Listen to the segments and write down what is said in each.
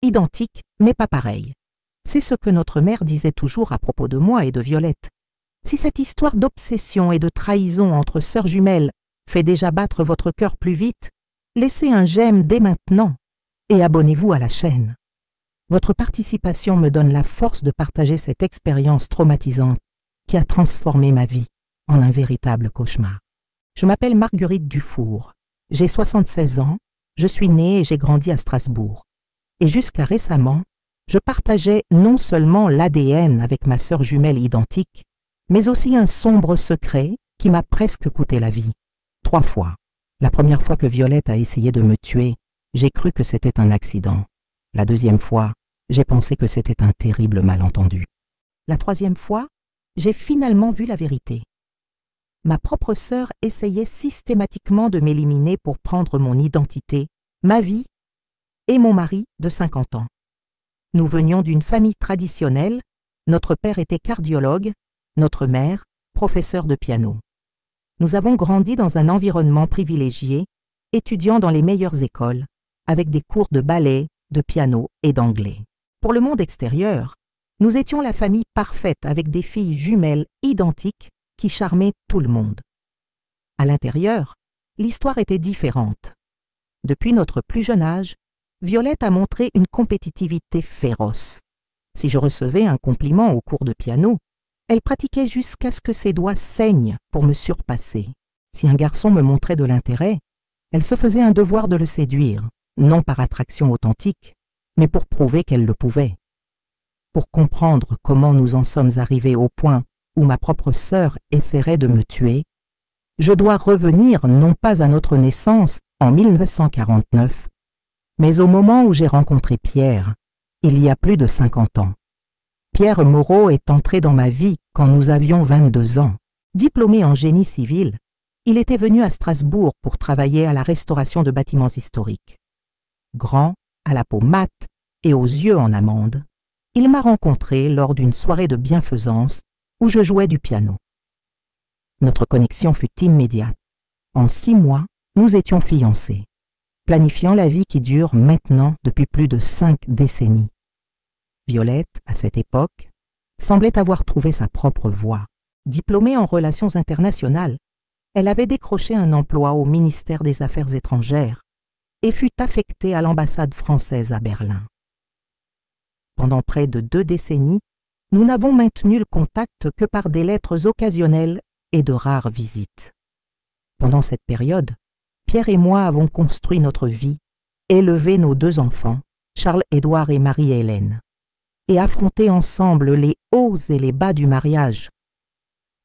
identiques, mais pas pareils. C'est ce que notre mère disait toujours à propos de moi et de Violette. Si cette histoire d'obsession et de trahison entre sœurs jumelles fait déjà battre votre cœur plus vite, laissez un j'aime dès maintenant et abonnez-vous à la chaîne. Votre participation me donne la force de partager cette expérience traumatisante qui a transformé ma vie en un véritable cauchemar. Je m'appelle Marguerite Dufour, j'ai 76 ans, je suis née et j'ai grandi à Strasbourg. Et jusqu'à récemment, je partageais non seulement l'ADN avec ma sœur jumelle identique, mais aussi un sombre secret qui m'a presque coûté la vie. 3 fois. La première fois que Violette a essayé de me tuer, j'ai cru que c'était un accident. La deuxième fois, j'ai pensé que c'était un terrible malentendu. La troisième fois, j'ai finalement vu la vérité. Ma propre sœur essayait systématiquement de m'éliminer pour prendre mon identité, ma vie et mon mari de 50 ans. Nous venions d'une famille traditionnelle, notre père était cardiologue, notre mère, professeure de piano. Nous avons grandi dans un environnement privilégié, étudiant dans les meilleures écoles, avec des cours de ballet, de piano et d'anglais. Pour le monde extérieur, nous étions la famille parfaite avec des filles jumelles identiques qui charmaient tout le monde. À l'intérieur, l'histoire était différente. Depuis notre plus jeune âge, Violette a montré une compétitivité féroce. Si je recevais un compliment au cours de piano, elle pratiquait jusqu'à ce que ses doigts saignent pour me surpasser. Si un garçon me montrait de l'intérêt, elle se faisait un devoir de le séduire, non par attraction authentique, mais pour prouver qu'elle le pouvait. Pour comprendre comment nous en sommes arrivés au point où ma propre sœur essaierait de me tuer, je dois revenir non pas à notre naissance en 1949, mais au moment où j'ai rencontré Pierre, il y a plus de 50 ans. Pierre Moreau est entré dans ma vie quand nous avions 22 ans. Diplômé en génie civil, il était venu à Strasbourg pour travailler à la restauration de bâtiments historiques. Grand, à la peau mate et aux yeux en amande, il m'a rencontré lors d'une soirée de bienfaisance où je jouais du piano. Notre connexion fut immédiate. En 6 mois, nous étions fiancés, planifiant la vie qui dure maintenant depuis plus de 5 décennies. Violette, à cette époque, semblait avoir trouvé sa propre voie. Diplômée en relations internationales, elle avait décroché un emploi au ministère des Affaires étrangères et fut affectée à l'ambassade française à Berlin. Pendant près de 2 décennies, nous n'avons maintenu le contact que par des lettres occasionnelles et de rares visites. Pendant cette période, Pierre et moi avons construit notre vie, élevé nos 2 enfants, Charles-Édouard et Marie-Hélène, et affronté ensemble les hauts et les bas du mariage.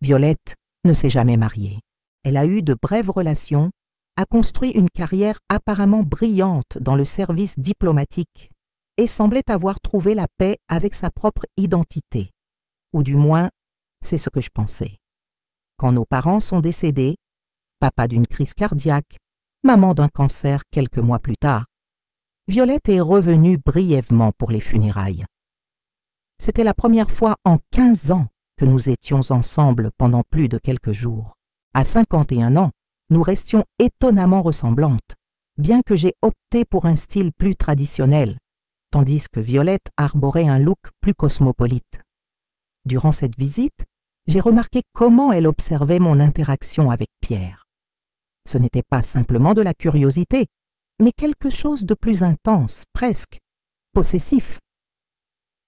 Violette ne s'est jamais mariée. Elle a eu de brèves relations, a construit une carrière apparemment brillante dans le service diplomatique et semblait avoir trouvé la paix avec sa propre identité. Ou du moins, c'est ce que je pensais. Quand nos parents sont décédés, papa d'une crise cardiaque, maman d'un cancer quelques mois plus tard, Violette est revenue brièvement pour les funérailles. C'était la première fois en 15 ans que nous étions ensemble pendant plus de quelques jours. À 51 ans, nous restions étonnamment ressemblantes, bien que j'ai opté pour un style plus traditionnel, tandis que Violette arborait un look plus cosmopolite. Durant cette visite, j'ai remarqué comment elle observait mon interaction avec Pierre. Ce n'était pas simplement de la curiosité, mais quelque chose de plus intense, presque possessif.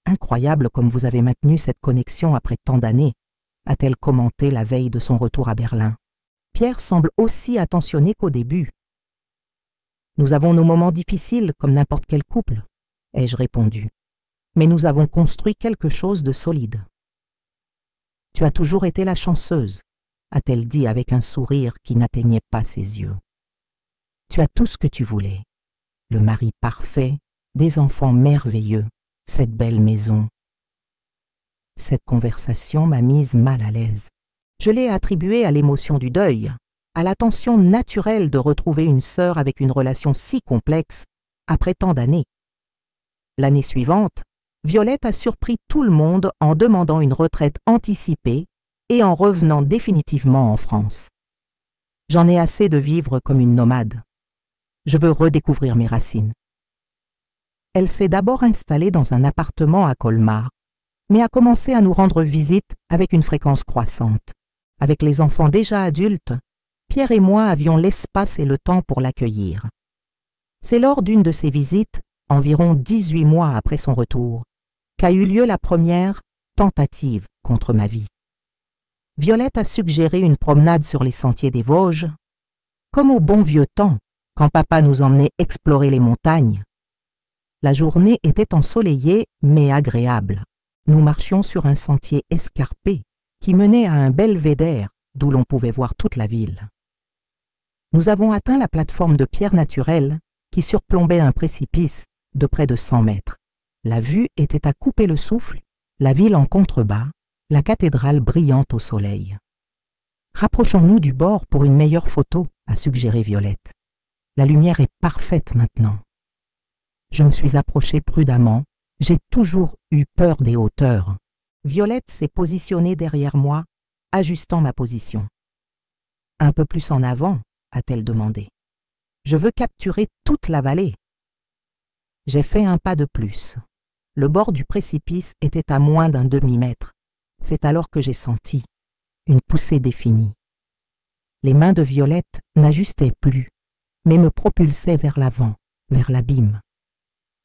Incroyable comme vous avez maintenu cette connexion après tant d'années, a-t-elle commenté la veille de son retour à Berlin. Pierre semble aussi attentionné qu'au début. Nous avons nos moments difficiles comme n'importe quel couple, ai-je répondu, mais nous avons construit quelque chose de solide. Tu as toujours été la chanceuse, a-t-elle dit avec un sourire qui n'atteignait pas ses yeux. Tu as tout ce que tu voulais, le mari parfait, des enfants merveilleux, cette belle maison. Cette conversation m'a mise mal à l'aise. Je l'ai attribuée à l'émotion du deuil, à la tension naturelle de retrouver une sœur avec une relation si complexe après tant d'années. L'année suivante, Violette a surpris tout le monde en demandant une retraite anticipée et en revenant définitivement en France. J'en ai assez de vivre comme une nomade. Je veux redécouvrir mes racines. elle s'est d'abord installée dans un appartement à Colmar, mais a commencé à nous rendre visite avec une fréquence croissante. Avec les enfants déjà adultes, Pierre et moi avions l'espace et le temps pour l'accueillir. C'est lors d'une de ces visites, environ 18 mois après son retour, qu'a eu lieu la première tentative contre ma vie. Violette a suggéré une promenade sur les sentiers des Vosges, comme au bon vieux temps, quand papa nous emmenait explorer les montagnes. La journée était ensoleillée mais agréable. Nous marchions sur un sentier escarpé qui menait à un belvédère d'où l'on pouvait voir toute la ville. Nous avons atteint la plateforme de pierre naturelle qui surplombait un précipice de près de 100 mètres. La vue était à couper le souffle, la ville en contrebas, la cathédrale brillante au soleil. « Rapprochons-nous du bord pour une meilleure photo », a suggéré Violette. « La lumière est parfaite maintenant. » Je me suis approchée prudemment. J'ai toujours eu peur des hauteurs. Violette s'est positionnée derrière moi, ajustant ma position. « Un peu plus en avant ?» a-t-elle demandé. « Je veux capturer toute la vallée. » J'ai fait un pas de plus. Le bord du précipice était à moins d'un demi-mètre. C'est alors que j'ai senti une poussée définie. Les mains de Violette n'ajustaient plus, mais me propulsaient vers l'avant, vers l'abîme.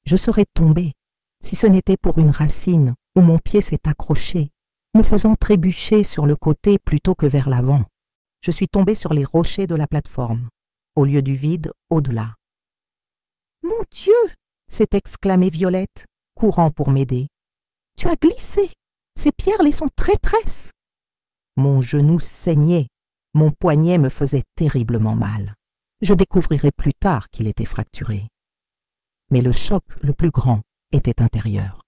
Je serais tombée si ce n'était pour une racine où mon pied s'est accroché, me faisant trébucher sur le côté plutôt que vers l'avant. Je suis tombée sur les rochers de la plateforme, au lieu du vide au-delà. « Mon Dieu !» s'est exclamée Violette, courant pour m'aider. « Tu as glissé! Ces pierres les sont traîtresses !» Mon genou saignait, mon poignet me faisait terriblement mal. Je découvrirai plus tard qu'il était fracturé. Mais le choc le plus grand était intérieur.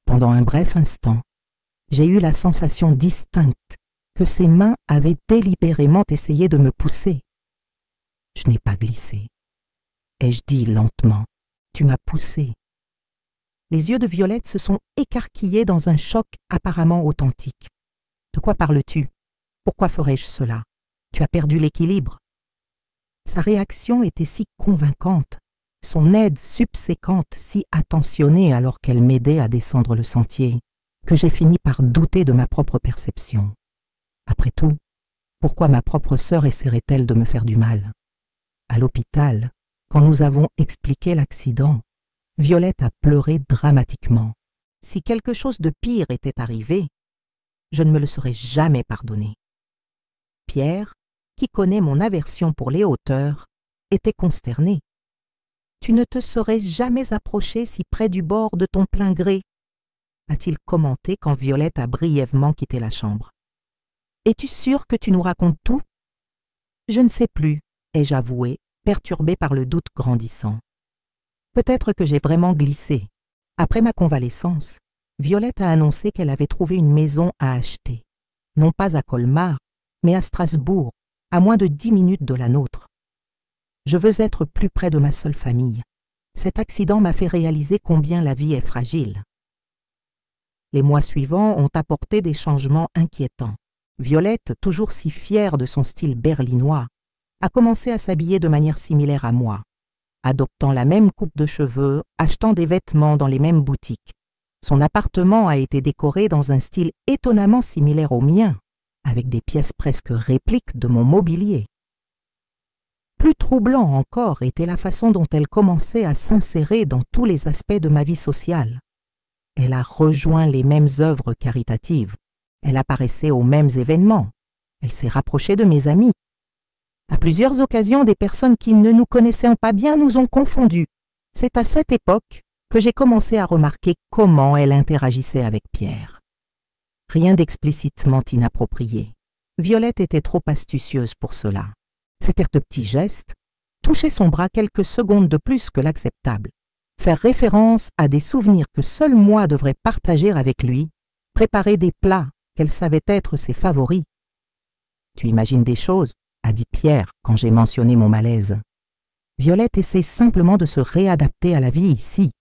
Pendant un bref instant, j'ai eu la sensation distincte que ses mains avaient délibérément essayé de me pousser. Je n'ai pas glissé. Ai-je dit lentement, « Tu m'as poussé ». Les yeux de Violette se sont écarquillés dans un choc apparemment authentique. « De quoi parles-tu? Pourquoi ferais-je cela? Tu as perdu l'équilibre. » Sa réaction était si convaincante, son aide subséquente si attentionnée alors qu'elle m'aidait à descendre le sentier, que j'ai fini par douter de ma propre perception. Après tout, pourquoi ma propre sœur essaierait-elle de me faire du mal? À l'hôpital, quand nous avons expliqué l'accident, Violette a pleuré dramatiquement. Si quelque chose de pire était arrivé, je ne me le serais jamais pardonné. Pierre, qui connaît mon aversion pour les hauteurs, était consterné. « Tu ne te serais jamais approché si près du bord de ton plein gré », a-t-il commenté quand Violette a brièvement quitté la chambre. « Es-tu sûr que tu nous racontes tout ?»« Je ne sais plus », ai-je avoué, perturbé par le doute grandissant. Peut-être que j'ai vraiment glissé. Après ma convalescence, Violette a annoncé qu'elle avait trouvé une maison à acheter, non pas à Colmar, mais à Strasbourg, à moins de 10 minutes de la nôtre. Je veux être plus près de ma seule famille. Cet accident m'a fait réaliser combien la vie est fragile. Les mois suivants ont apporté des changements inquiétants. Violette, toujours si fière de son style berlinois, a commencé à s'habiller de manière similaire à moi, adoptant la même coupe de cheveux, achetant des vêtements dans les mêmes boutiques. Son appartement a été décoré dans un style étonnamment similaire au mien, avec des pièces presque répliques de mon mobilier. Plus troublant encore était la façon dont elle commençait à s'insérer dans tous les aspects de ma vie sociale. Elle a rejoint les mêmes œuvres caritatives. Elle apparaissait aux mêmes événements. Elle s'est rapprochée de mes amis. À plusieurs occasions, des personnes qui ne nous connaissaient pas bien nous ont confondus. C'est à cette époque que j'ai commencé à remarquer comment elle interagissait avec Pierre. Rien d'explicitement inapproprié. Violette était trop astucieuse pour cela. C'était de petits gestes, toucher son bras quelques secondes de plus que l'acceptable, faire référence à des souvenirs que seul moi devrais partager avec lui, préparer des plats qu'elle savait être ses favoris. « Tu imagines des choses ?» a dit Pierre quand j'ai mentionné mon malaise. Violette essaie simplement de se réadapter à la vie ici.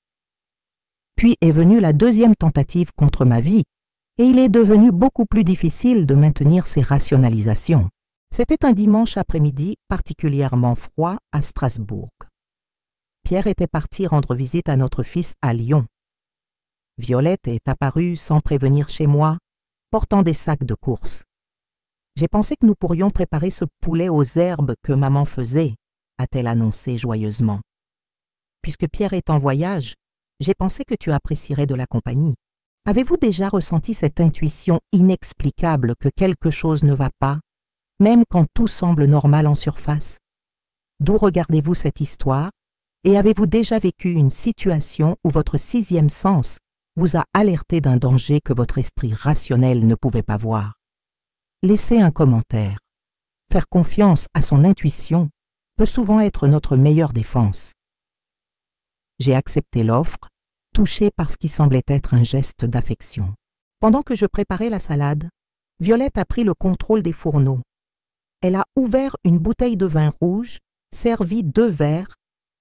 Puis est venue la deuxième tentative contre ma vie, et il est devenu beaucoup plus difficile de maintenir ses rationalisations. C'était un dimanche après-midi particulièrement froid à Strasbourg. Pierre était parti rendre visite à notre fils à Lyon. Violette est apparue sans prévenir chez moi, portant des sacs de course. J'ai pensé que nous pourrions préparer ce poulet aux herbes que maman faisait, a-t-elle annoncé joyeusement. Puisque Pierre est en voyage, j'ai pensé que tu apprécierais de la compagnie. Avez-vous déjà ressenti cette intuition inexplicable que quelque chose ne va pas, même quand tout semble normal en surface? D'où regardez-vous cette histoire et avez-vous déjà vécu une situation où votre sixième sens vous a alerté d'un danger que votre esprit rationnel ne pouvait pas voir? Laissez un commentaire. Faire confiance à son intuition peut souvent être notre meilleure défense. J'ai accepté l'offre, touchée par ce qui semblait être un geste d'affection. Pendant que je préparais la salade, Violette a pris le contrôle des fourneaux. Elle a ouvert une bouteille de vin rouge, servi 2 verres,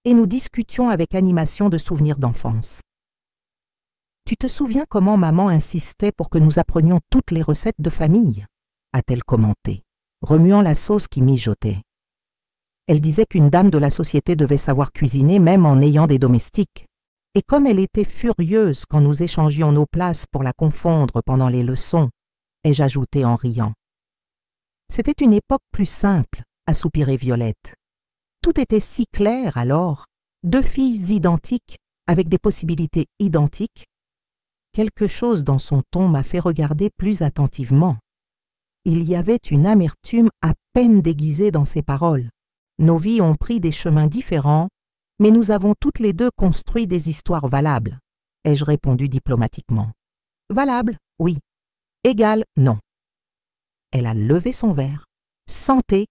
et nous discutions avec animation de souvenirs d'enfance. Tu te souviens comment maman insistait pour que nous apprenions toutes les recettes de famille, a-t-elle commenté, remuant la sauce qui mijotait. Elle disait qu'une dame de la société devait savoir cuisiner même en ayant des domestiques. Et comme elle était furieuse quand nous échangions nos places pour la confondre pendant les leçons, ai-je ajouté en riant. C'était une époque plus simple, a soupiré Violette. Tout était si clair alors, 2 filles identiques avec des possibilités identiques. Quelque chose dans son ton m'a fait regarder plus attentivement. Il y avait une amertume à peine déguisée dans ses paroles. Nos vies ont pris des chemins différents, mais nous avons toutes les 2 construit des histoires valables, ai-je répondu diplomatiquement. Valable, oui. Égal, non. Elle a levé son verre. Santé.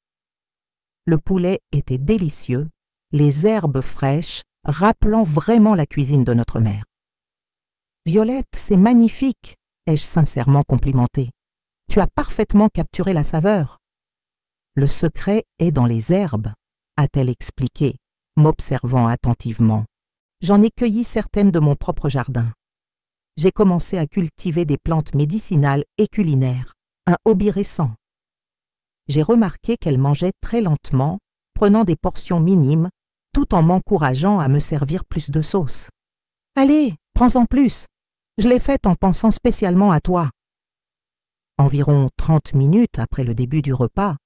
Le poulet était délicieux, les herbes fraîches, rappelant vraiment la cuisine de notre mère. Violette, c'est magnifique, ai-je sincèrement complimenté. Tu as parfaitement capturé la saveur. Le secret est dans les herbes, a-t-elle expliqué, m'observant attentivement. J'en ai cueilli certaines de mon propre jardin. J'ai commencé à cultiver des plantes médicinales et culinaires, un hobby récent. J'ai remarqué qu'elle mangeait très lentement, prenant des portions minimes, tout en m'encourageant à me servir plus de sauce. « Allez, prends-en plus. Je l'ai faite en pensant spécialement à toi. » Environ 30 minutes après le début du repas,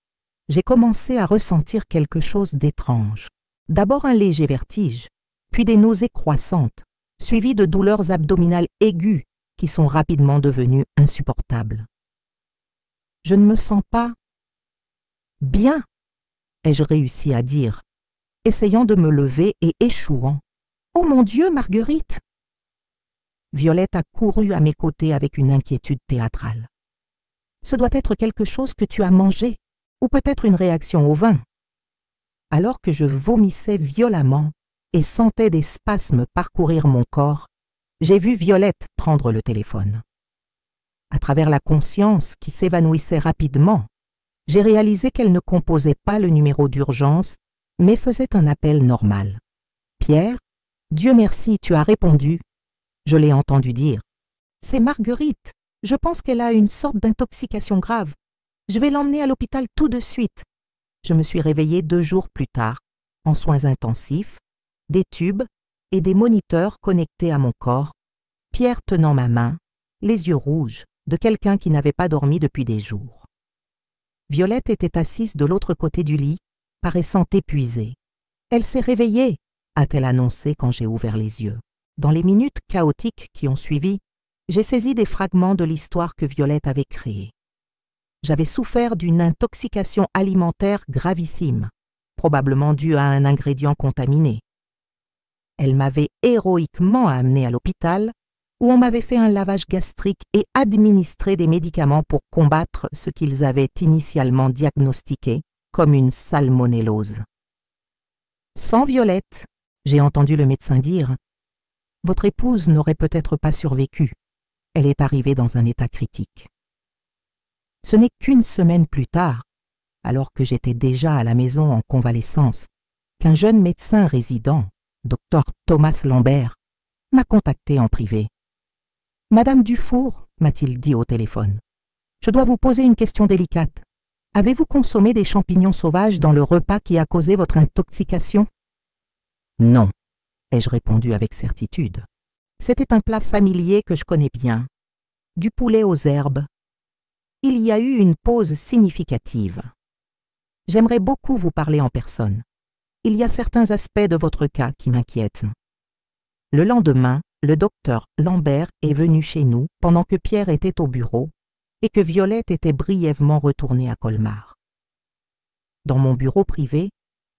j'ai commencé à ressentir quelque chose d'étrange. D'abord un léger vertige, puis des nausées croissantes, suivies de douleurs abdominales aiguës qui sont rapidement devenues insupportables. « Je ne me sens pas bien, » ai-je réussi à dire, essayant de me lever et échouant. « Oh mon Dieu, Marguerite !» Violette a couru à mes côtés avec une inquiétude théâtrale. « Ce doit être quelque chose que tu as mangé, ou peut-être une réaction au vin. » Alors que je vomissais violemment et sentais des spasmes parcourir mon corps, j'ai vu Violette prendre le téléphone. À travers la conscience qui s'évanouissait rapidement, j'ai réalisé qu'elle ne composait pas le numéro d'urgence, mais faisait un appel normal. « Pierre, Dieu merci, tu as répondu. » Je l'ai entendu dire. « C'est Marguerite. Je pense qu'elle a une sorte d'intoxication grave. Je vais l'emmener à l'hôpital tout de suite. » Je me suis réveillée 2 jours plus tard, en soins intensifs, des tubes et des moniteurs connectés à mon corps, Pierre tenant ma main, les yeux rouges, de quelqu'un qui n'avait pas dormi depuis des jours. Violette était assise de l'autre côté du lit, paraissant épuisée. « Elle s'est réveillée », a-t-elle annoncé quand j'ai ouvert les yeux. Dans les minutes chaotiques qui ont suivi, j'ai saisi des fragments de l'histoire que Violette avait créée. J'avais souffert d'une intoxication alimentaire gravissime, probablement due à un ingrédient contaminé. Elle m'avait héroïquement amené à l'hôpital, où on m'avait fait un lavage gastrique et administré des médicaments pour combattre ce qu'ils avaient initialement diagnostiqué comme une salmonellose. Sans Violette, j'ai entendu le médecin dire, « Votre épouse n'aurait peut-être pas survécu. Elle est arrivée dans un état critique. » Ce n'est qu'1 semaine plus tard, alors que j'étais déjà à la maison en convalescence, qu'un jeune médecin résident, Dr Thomas Lambert, m'a contacté en privé. « Madame Dufour, m'a-t-il dit au téléphone, je dois vous poser une question délicate. Avez-vous consommé des champignons sauvages dans le repas qui a causé votre intoxication ?»« Non, » ai-je répondu avec certitude. C'était un plat familier que je connais bien. Du poulet aux herbes. Il y a eu une pause significative. J'aimerais beaucoup vous parler en personne. Il y a certains aspects de votre cas qui m'inquiètent. Le lendemain, le docteur Lambert est venu chez nous pendant que Pierre était au bureau et que Violette était brièvement retournée à Colmar. Dans mon bureau privé,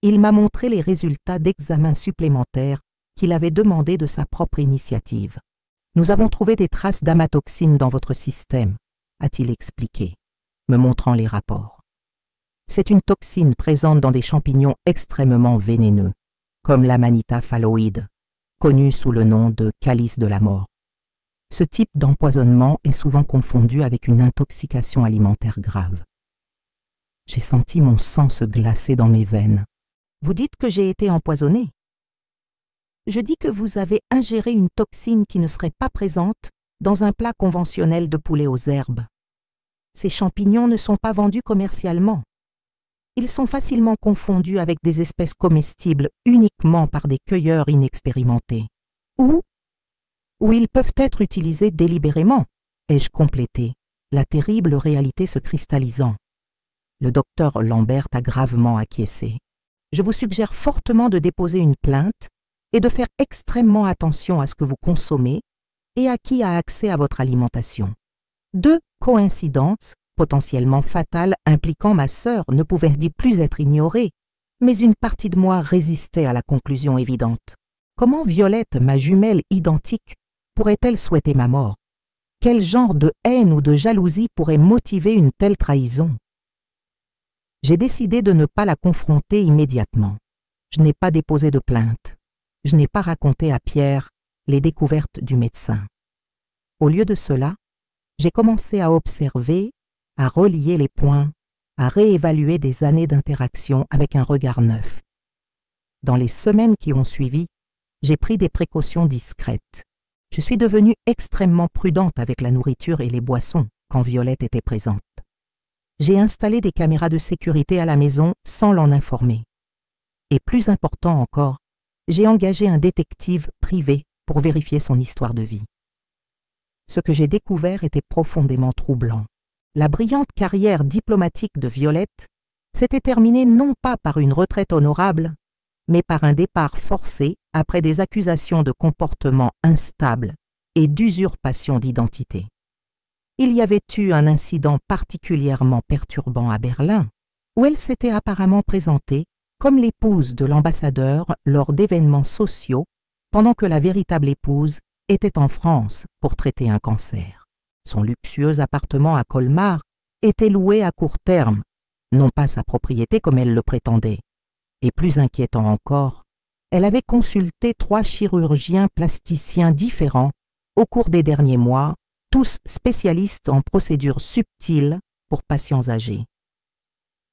il m'a montré les résultats d'examens supplémentaires qu'il avait demandés de sa propre initiative. « Nous avons trouvé des traces d'amatoxine dans votre système », a-t-il expliqué, me montrant les rapports. C'est une toxine présente dans des champignons extrêmement vénéneux, comme l'Amanita phalloide, connue sous le nom de calice de la mort. Ce type d'empoisonnement est souvent confondu avec une intoxication alimentaire grave. J'ai senti mon sang se glacer dans mes veines. Vous dites que j'ai été empoisonné. Je dis que vous avez ingéré une toxine qui ne serait pas présente dans un plat conventionnel de poulet aux herbes. Ces champignons ne sont pas vendus commercialement. Ils sont facilement confondus avec des espèces comestibles uniquement par des cueilleurs inexpérimentés. Ou ils peuvent être utilisés délibérément, ai-je complété, la terrible réalité se cristallisant. Le docteur Lambert a gravement acquiescé. Je vous suggère fortement de déposer une plainte et de faire extrêmement attention à ce que vous consommez et à qui a accès à votre alimentation. 2 coïncidences potentiellement fatales impliquant ma sœur ne pouvaient plus être ignorées, mais une partie de moi résistait à la conclusion évidente. Comment Violette, ma jumelle identique, pourrait-elle souhaiter ma mort? Quel genre de haine ou de jalousie pourrait motiver une telle trahison? J'ai décidé de ne pas la confronter immédiatement. Je n'ai pas déposé de plainte. Je n'ai pas raconté à Pierre les découvertes du médecin. Au lieu de cela, j'ai commencé à observer, à relier les points, à réévaluer des années d'interaction avec un regard neuf. Dans les semaines qui ont suivi, j'ai pris des précautions discrètes. Je suis devenue extrêmement prudente avec la nourriture et les boissons quand Violette était présente. J'ai installé des caméras de sécurité à la maison sans l'en informer. Et plus important encore, j'ai engagé un détective privé pour vérifier son histoire de vie. Ce que j'ai découvert était profondément troublant. La brillante carrière diplomatique de Violette s'était terminée non pas par une retraite honorable, mais par un départ forcé après des accusations de comportement instable et d'usurpation d'identité. Il y avait eu un incident particulièrement perturbant à Berlin, où elle s'était apparemment présentée comme l'épouse de l'ambassadeur lors d'événements sociaux, pendant que la véritable épouse était en France pour traiter un cancer. Son luxueux appartement à Colmar était loué à court terme, non pas sa propriété comme elle le prétendait. Et plus inquiétant encore, elle avait consulté 3 chirurgiens plasticiens différents au cours des derniers mois, tous spécialistes en procédures subtiles pour patients âgés.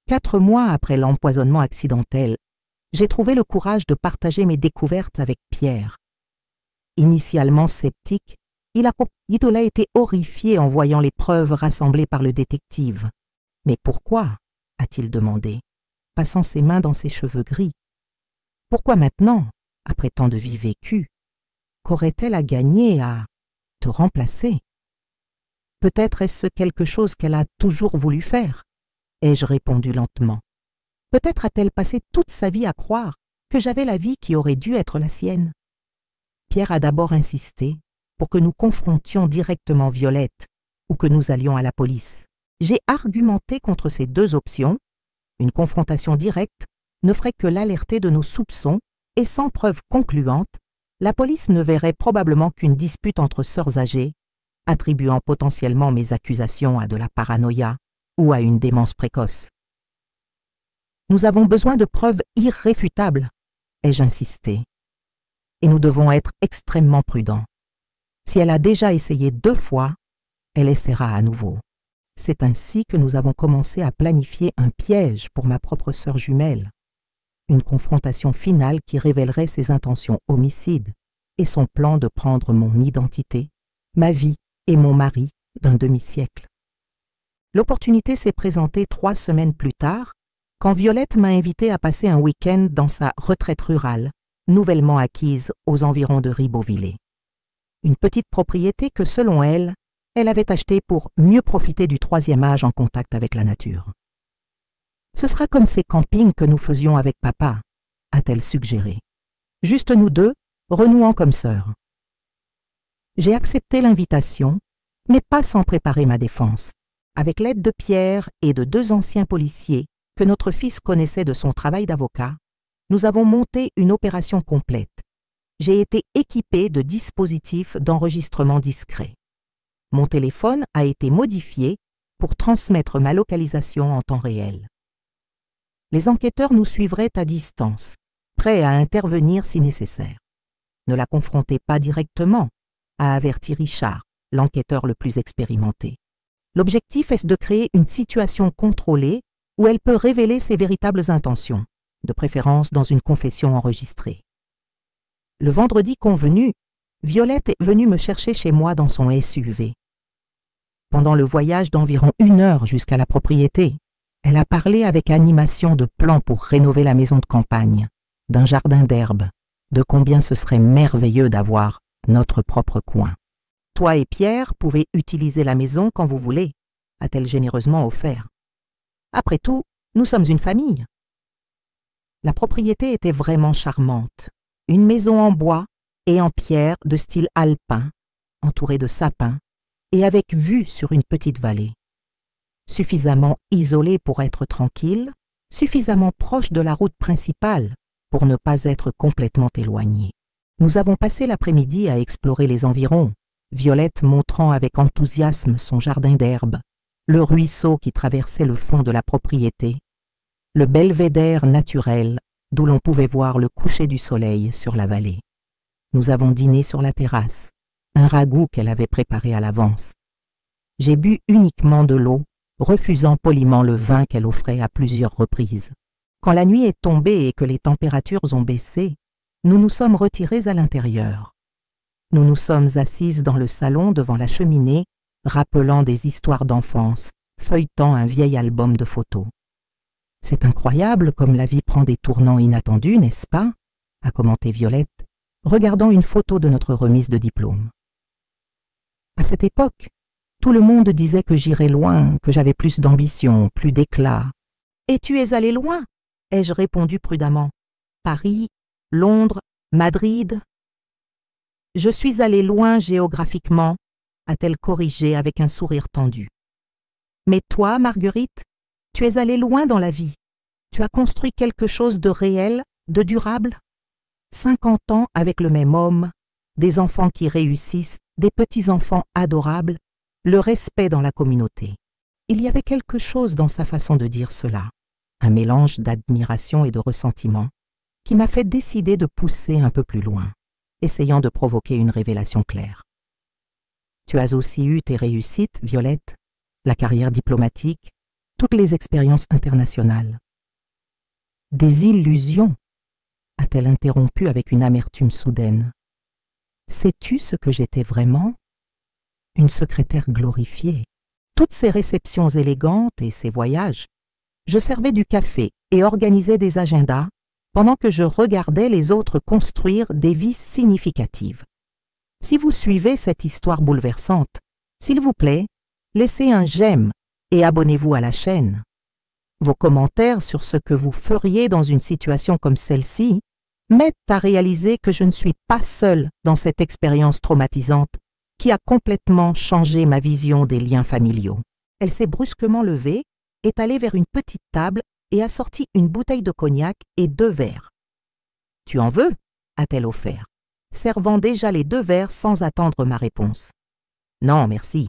4 mois après l'empoisonnement accidentel, j'ai trouvé le courage de partager mes découvertes avec Pierre. Initialement sceptique, il a été horrifié en voyant les preuves rassemblées par le détective. « Mais pourquoi ?» a-t-il demandé, passant ses mains dans ses cheveux gris. « Pourquoi maintenant, après tant de vies vécues, qu'aurait-elle à gagner à te remplacer ? Peut-être est-ce quelque chose qu'elle a toujours voulu faire ?» ai-je répondu lentement. Peut-être a-t-elle passé toute sa vie à croire que j'avais la vie qui aurait dû être la sienne. Pierre a d'abord insisté pour que nous confrontions directement Violette ou que nous allions à la police. J'ai argumenté contre ces 2 options. Une confrontation directe ne ferait que l'alerter de nos soupçons et sans preuve concluante, la police ne verrait probablement qu'une dispute entre sœurs âgées, attribuant potentiellement mes accusations à de la paranoïa ou à une démence précoce. Nous avons besoin de preuves irréfutables, ai-je insisté. Et nous devons être extrêmement prudents. Si elle a déjà essayé 2 fois, elle essaiera à nouveau. C'est ainsi que nous avons commencé à planifier un piège pour ma propre sœur jumelle. Une confrontation finale qui révélerait ses intentions homicides et son plan de prendre mon identité, ma vie et mon mari d'un demi-siècle. L'opportunité s'est présentée 3 semaines plus tard, quand Violette m'a invité à passer un week-end dans sa retraite rurale, nouvellement acquise aux environs de Ribeauvillé. Une petite propriété que, selon elle, elle avait achetée pour mieux profiter du troisième âge en contact avec la nature. Ce sera comme ces campings que nous faisions avec papa, a-t-elle suggéré. Juste nous deux, renouant comme sœurs. J'ai accepté l'invitation, mais pas sans préparer ma défense. Avec l'aide de Pierre et de 2 anciens policiers que notre fils connaissait de son travail d'avocat, nous avons monté une opération complète. J'ai été équipé de dispositifs d'enregistrement discret. Mon téléphone a été modifié pour transmettre ma localisation en temps réel. Les enquêteurs nous suivraient à distance, prêts à intervenir si nécessaire. Ne la confrontez pas directement, a averti Richard, l'enquêteur le plus expérimenté. L'objectif est de créer une situation contrôlée où elle peut révéler ses véritables intentions, de préférence dans une confession enregistrée. Le vendredi convenu, Violette est venue me chercher chez moi dans son SUV. Pendant le voyage d'environ 1 heure jusqu'à la propriété, elle a parlé avec animation de plans pour rénover la maison de campagne, d'un jardin d'herbe, de combien ce serait merveilleux d'avoir notre propre coin. Toi et Pierre pouvez utiliser la maison quand vous voulez, a-t-elle généreusement offert. Après tout, nous sommes une famille. La propriété était vraiment charmante. Une maison en bois et en pierre de style alpin, entourée de sapins et avec vue sur une petite vallée. Suffisamment isolée pour être tranquille, suffisamment proche de la route principale pour ne pas être complètement éloignée. Nous avons passé l'après-midi à explorer les environs, Violette montrant avec enthousiasme son jardin d'herbe, le ruisseau qui traversait le fond de la propriété, le belvédère naturel d'où l'on pouvait voir le coucher du soleil sur la vallée. Nous avons dîné sur la terrasse, un ragoût qu'elle avait préparé à l'avance. J'ai bu uniquement de l'eau, refusant poliment le vin qu'elle offrait à plusieurs reprises. Quand la nuit est tombée et que les températures ont baissé, nous nous sommes retirés à l'intérieur. Nous nous sommes assises dans le salon devant la cheminée, rappelant des histoires d'enfance, feuilletant un vieil album de photos. « C'est incroyable comme la vie prend des tournants inattendus, n'est-ce pas ?» a commenté Violette, regardant une photo de notre remise de diplôme. À cette époque, tout le monde disait que j'irais loin, que j'avais plus d'ambition, plus d'éclat. « Et tu es allé loin ?» ai-je répondu prudemment. « Paris, Londres, Madrid ?» « Je suis allée loin géographiquement », a-t-elle corrigé avec un sourire tendu. « Mais toi, Marguerite, tu es allée loin dans la vie. Tu as construit quelque chose de réel, de durable. 50 ans avec le même homme, des enfants qui réussissent, des petits-enfants adorables, le respect dans la communauté. » Il y avait quelque chose dans sa façon de dire cela, un mélange d'admiration et de ressentiment, qui m'a fait décider de pousser un peu plus loin, essayant de provoquer une révélation claire. Tu as aussi eu tes réussites, Violette, la carrière diplomatique, toutes les expériences internationales. Des illusions, a-t-elle interrompu avec une amertume soudaine. Sais-tu ce que j'étais vraiment? Une secrétaire glorifiée. Toutes ces réceptions élégantes et ces voyages, je servais du café et organisais des agendas pendant que je regardais les autres construire des vies significatives. Si vous suivez cette histoire bouleversante, s'il vous plaît, laissez un j'aime et abonnez-vous à la chaîne. Vos commentaires sur ce que vous feriez dans une situation comme celle-ci m'aident à réaliser que je ne suis pas seule dans cette expérience traumatisante qui a complètement changé ma vision des liens familiaux. Elle s'est brusquement levée, est allée vers une petite table et a sorti une bouteille de cognac et 2 verres. « Tu en veux ?» a-t-elle offert, servant déjà les 2 verres sans attendre ma réponse. « Non, merci »,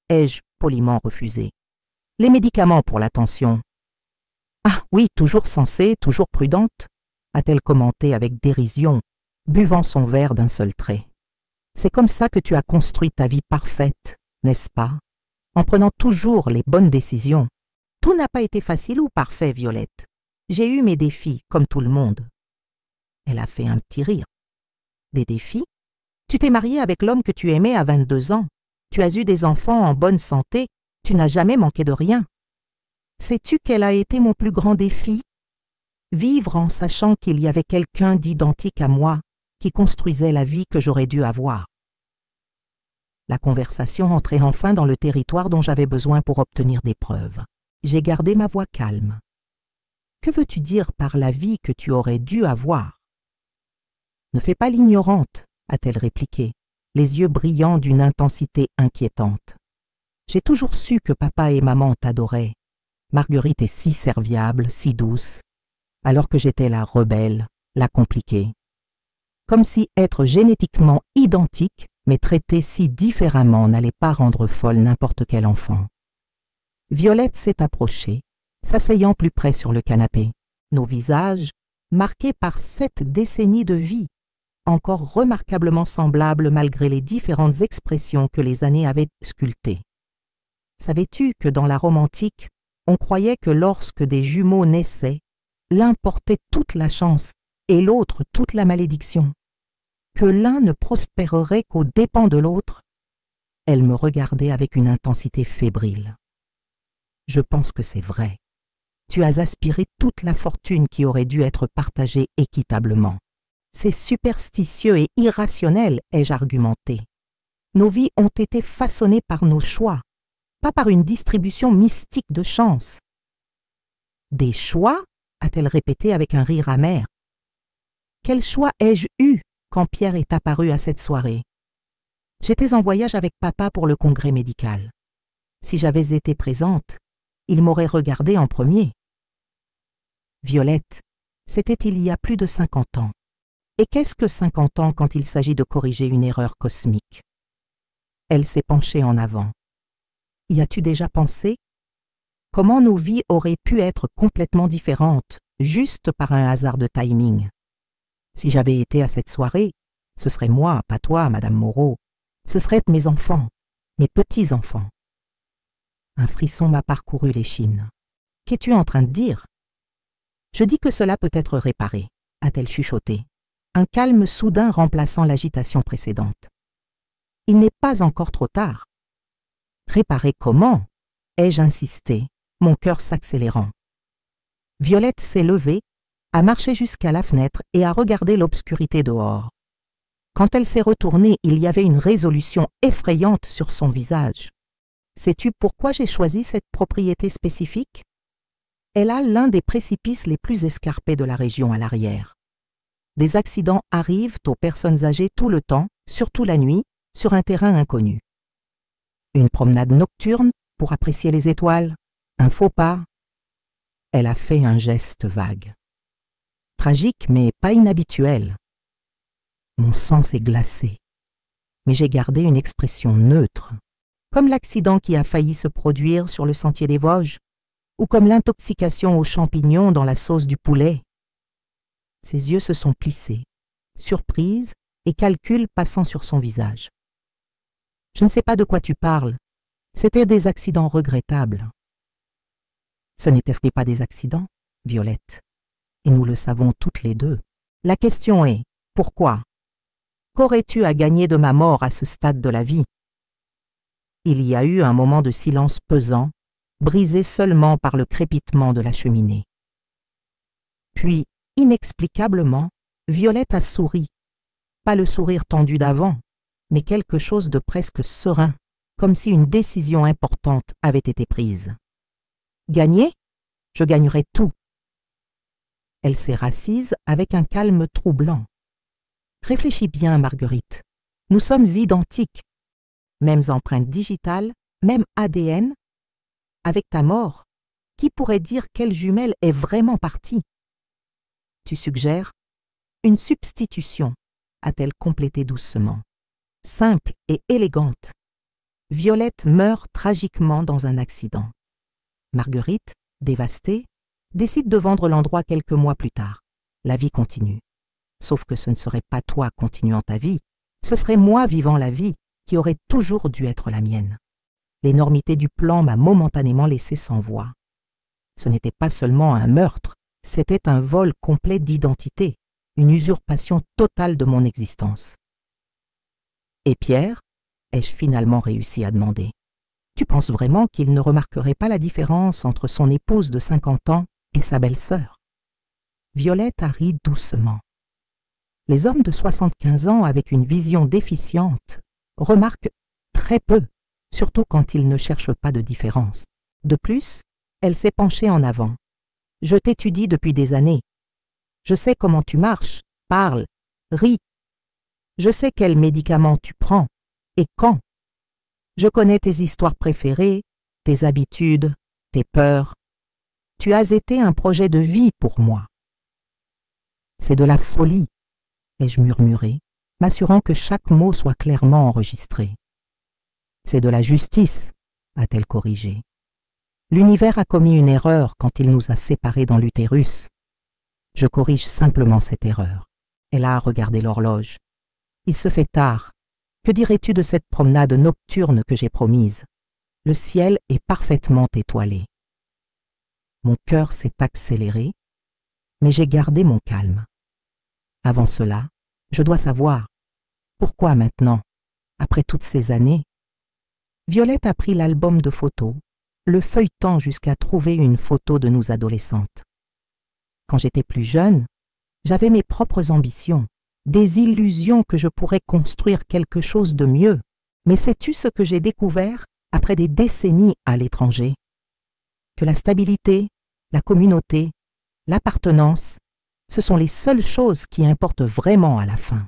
ai-je poliment refusé. « Les médicaments pour la tension. »« Ah oui, toujours sensée, toujours prudente », a-t-elle commenté avec dérision, buvant son verre d'un seul trait. « C'est comme ça que tu as construit ta vie parfaite, n'est-ce pas? En prenant toujours les bonnes décisions. Tout n'a pas été facile ou parfait, Violette. J'ai eu mes défis, comme tout le monde. » Elle a fait un petit rire. « Des défis? Tu t'es mariée avec l'homme que tu aimais à 22 ans. Tu as eu des enfants en bonne santé. Tu n'as jamais manqué de rien. Sais-tu quel a été mon plus grand défi? vivre en sachant qu'il y avait quelqu'un d'identique à moi qui construisait la vie que j'aurais dû avoir. La conversation entrait enfin dans le territoire dont j'avais besoin pour obtenir des preuves. J'ai gardé ma voix calme. « Que veux-tu dire par la vie que tu aurais dû avoir ?»« Ne fais pas l'ignorante, » a-t-elle répliqué, les yeux brillants d'une intensité inquiétante. « J'ai toujours su que papa et maman t'adoraient. Marguerite est si serviable, si douce, alors que j'étais la rebelle, la compliquée. Comme si être génétiquement identique, mais traité si différemment n'allait pas rendre folle n'importe quel enfant. » Violette s'est approchée, s'asseyant plus près sur le canapé. Nos visages, marqués par 7 décennies de vie, encore remarquablement semblables malgré les différentes expressions que les années avaient sculptées. Savais-tu que dans la Rome antique, on croyait que lorsque des jumeaux naissaient, l'un portait toute la chance et l'autre toute la malédiction, que l'un ne prospérerait qu'aux dépens de l'autre? Elle me regardait avec une intensité fébrile. Je pense que c'est vrai. Tu as aspiré toute la fortune qui aurait dû être partagée équitablement. C'est superstitieux et irrationnel, ai-je argumenté. Nos vies ont été façonnées par nos choix, pas par une distribution mystique de chance. Des choix, a-t-elle répété avec un rire amer. Quel choix ai-je eu quand Pierre est apparu à cette soirée? J'étais en voyage avec papa pour le congrès médical. Si j'avais été présente, il m'aurait regardé en premier. Violette, c'était il y a plus de 50 ans. Et qu'est-ce que 50 ans quand il s'agit de corriger une erreur cosmique? Elle s'est penchée en avant. Y as-tu déjà pensé? Comment nos vies auraient pu être complètement différentes, juste par un hasard de timing? Si j'avais été à cette soirée, ce serait moi, pas toi, Madame Moreau. Ce seraient mes enfants, mes petits-enfants. Un frisson m'a parcouru l'échine. Qu'es-tu en train de dire? Je dis que cela peut être réparé, a-t-elle chuchoté, un calme soudain remplaçant l'agitation précédente. Il n'est pas encore trop tard. Réparer comment? Ai-je insisté, mon cœur s'accélérant. Violette s'est levée, a marché jusqu'à la fenêtre et a regardé l'obscurité dehors. Quand elle s'est retournée, il y avait une résolution effrayante sur son visage. Sais-tu pourquoi j'ai choisi cette propriété spécifique? Elle a l'un des précipices les plus escarpés de la région à l'arrière. Des accidents arrivent aux personnes âgées tout le temps, surtout la nuit, sur un terrain inconnu. Une promenade nocturne pour apprécier les étoiles, un faux pas. Elle a fait un geste vague. Tragique mais pas inhabituel. Mon sang s'est glacé, mais j'ai gardé une expression neutre, comme l'accident qui a failli se produire sur le sentier des Vosges, ou comme l'intoxication aux champignons dans la sauce du poulet. Ses yeux se sont plissés, surprise et calcul passant sur son visage. Je ne sais pas de quoi tu parles. C'était des accidents regrettables. Ce n'étaient pas des accidents, Violette, et nous le savons toutes les deux. La question est, pourquoi? Qu'aurais-tu à gagner de ma mort à ce stade de la vie? Il y a eu un moment de silence pesant, brisé seulement par le crépitement de la cheminée. Puis, inexplicablement, Violette a souri. Pas le sourire tendu d'avant, mais quelque chose de presque serein, comme si une décision importante avait été prise. Gagner? Je gagnerai tout. Elle s'est rassise avec un calme troublant. Réfléchis bien, Marguerite. Nous sommes identiques. Mêmes empreintes digitales, même ADN. Avec ta mort, qui pourrait dire quelle jumelle est vraiment partie? Tu suggères? Une substitution, a-t-elle complété doucement. Simple et élégante. Violette meurt tragiquement dans un accident. Marguerite, dévastée, décide de vendre l'endroit quelques mois plus tard. La vie continue. Sauf que ce ne serait pas toi continuant ta vie, ce serait moi vivant la vie qui aurait toujours dû être la mienne. L'énormité du plan m'a momentanément laissé sans voix. Ce n'était pas seulement un meurtre, c'était un vol complet d'identité, une usurpation totale de mon existence. Et Pierre, ai-je finalement réussi à demander, tu penses vraiment qu'il ne remarquerait pas la différence entre son épouse de 50 ans et sa belle-sœur? Violette a ri doucement. Les hommes de 75 ans avec une vision déficiente remarquent très peu, surtout quand ils ne cherchent pas de différence. De plus, elle s'est penchée en avant. Je t'étudie depuis des années. Je sais comment tu marches, parles, ris. Je sais quels médicaments tu prends et quand. Je connais tes histoires préférées, tes habitudes, tes peurs. Tu as été un projet de vie pour moi. C'est de la folie, ai-je murmuré, m'assurant que chaque mot soit clairement enregistré. C'est de la justice, a-t-elle corrigé. L'univers a commis une erreur quand il nous a séparés dans l'utérus. Je corrige simplement cette erreur. Elle a regardé l'horloge. Il se fait tard. Que dirais-tu de cette promenade nocturne que j'ai promise? Le ciel est parfaitement étoilé. Mon cœur s'est accéléré, mais j'ai gardé mon calme. Avant cela, je dois savoir, pourquoi maintenant, après toutes ces années? Violette a pris l'album de photos, le feuilletant jusqu'à trouver une photo de nous adolescentes. Quand j'étais plus jeune, j'avais mes propres ambitions, des illusions que je pourrais construire quelque chose de mieux. Mais sais-tu ce que j'ai découvert après des décennies à l'étranger? Que la stabilité, la communauté, l'appartenance, ce sont les seules choses qui importent vraiment à la fin.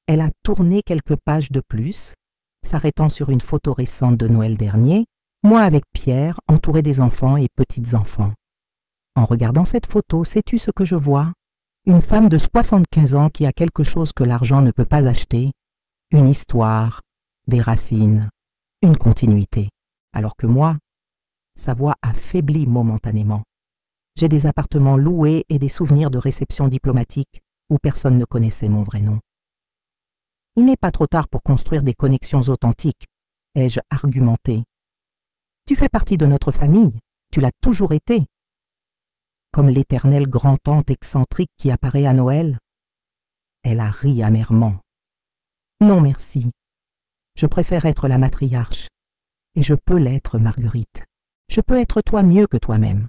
Elle a tourné quelques pages de plus, s'arrêtant sur une photo récente de Noël dernier, moi avec Pierre, entouré des enfants et petites-enfants. En regardant cette photo, sais-tu ce que je vois? Une femme de 75 ans qui a quelque chose que l'argent ne peut pas acheter, une histoire, des racines, une continuité. Alors que moi, sa voix a faibli momentanément. J'ai des appartements loués et des souvenirs de réceptions diplomatiques où personne ne connaissait mon vrai nom. Il n'est pas trop tard pour construire des connexions authentiques, ai-je argumenté. Tu fais partie de notre famille, tu l'as toujours été. Comme l'éternelle grand-tante excentrique qui apparaît à Noël. Elle a ri amèrement. Non, merci. Je préfère être la matriarche. Et je peux l'être, Marguerite. Je peux être toi mieux que toi-même.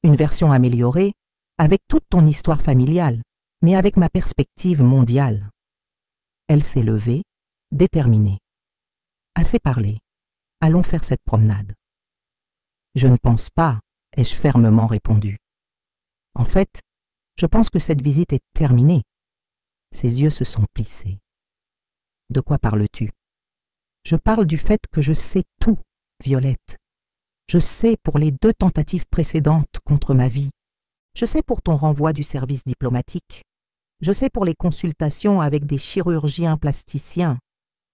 Une version améliorée, avec toute ton histoire familiale, mais avec ma perspective mondiale. Elle s'est levée, déterminée. Assez parlé. Allons faire cette promenade. Je ne pense pas, ai-je fermement répondu. En fait, je pense que cette visite est terminée. Ses yeux se sont plissés. De quoi parles-tu? Je parle du fait que je sais tout, Violette. Je sais pour les 2 tentatives précédentes contre ma vie. Je sais pour ton renvoi du service diplomatique. Je sais pour les consultations avec des chirurgiens plasticiens.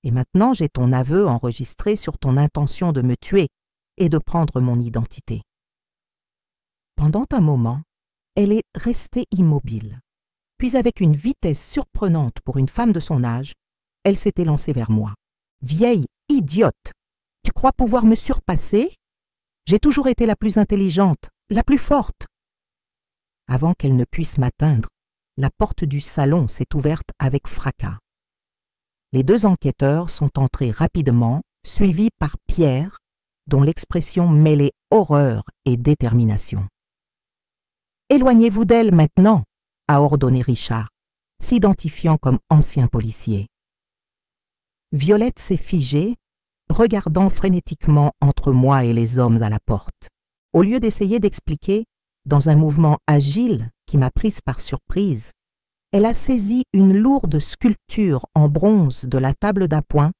Et maintenant, j'ai ton aveu enregistré sur ton intention de me tuer et de prendre mon identité. Pendant un moment, elle est restée immobile. Puis avec une vitesse surprenante pour une femme de son âge, elle s'était lancée vers moi. « Vieille idiote! Tu crois pouvoir me surpasser? J'ai toujours été la plus intelligente, la plus forte. » Avant qu'elle ne puisse m'atteindre, la porte du salon s'est ouverte avec fracas. Les 2 enquêteurs sont entrés rapidement, suivis par Pierre, dont l'expression mêlait horreur et détermination. « Éloignez-vous d'elle maintenant !» a ordonné Richard, s'identifiant comme ancien policier. Violette s'est figée, regardant frénétiquement entre moi et les hommes à la porte. Au lieu d'essayer d'expliquer, dans un mouvement agile qui m'a prise par surprise, elle a saisi une lourde sculpture en bronze de la table d'appoint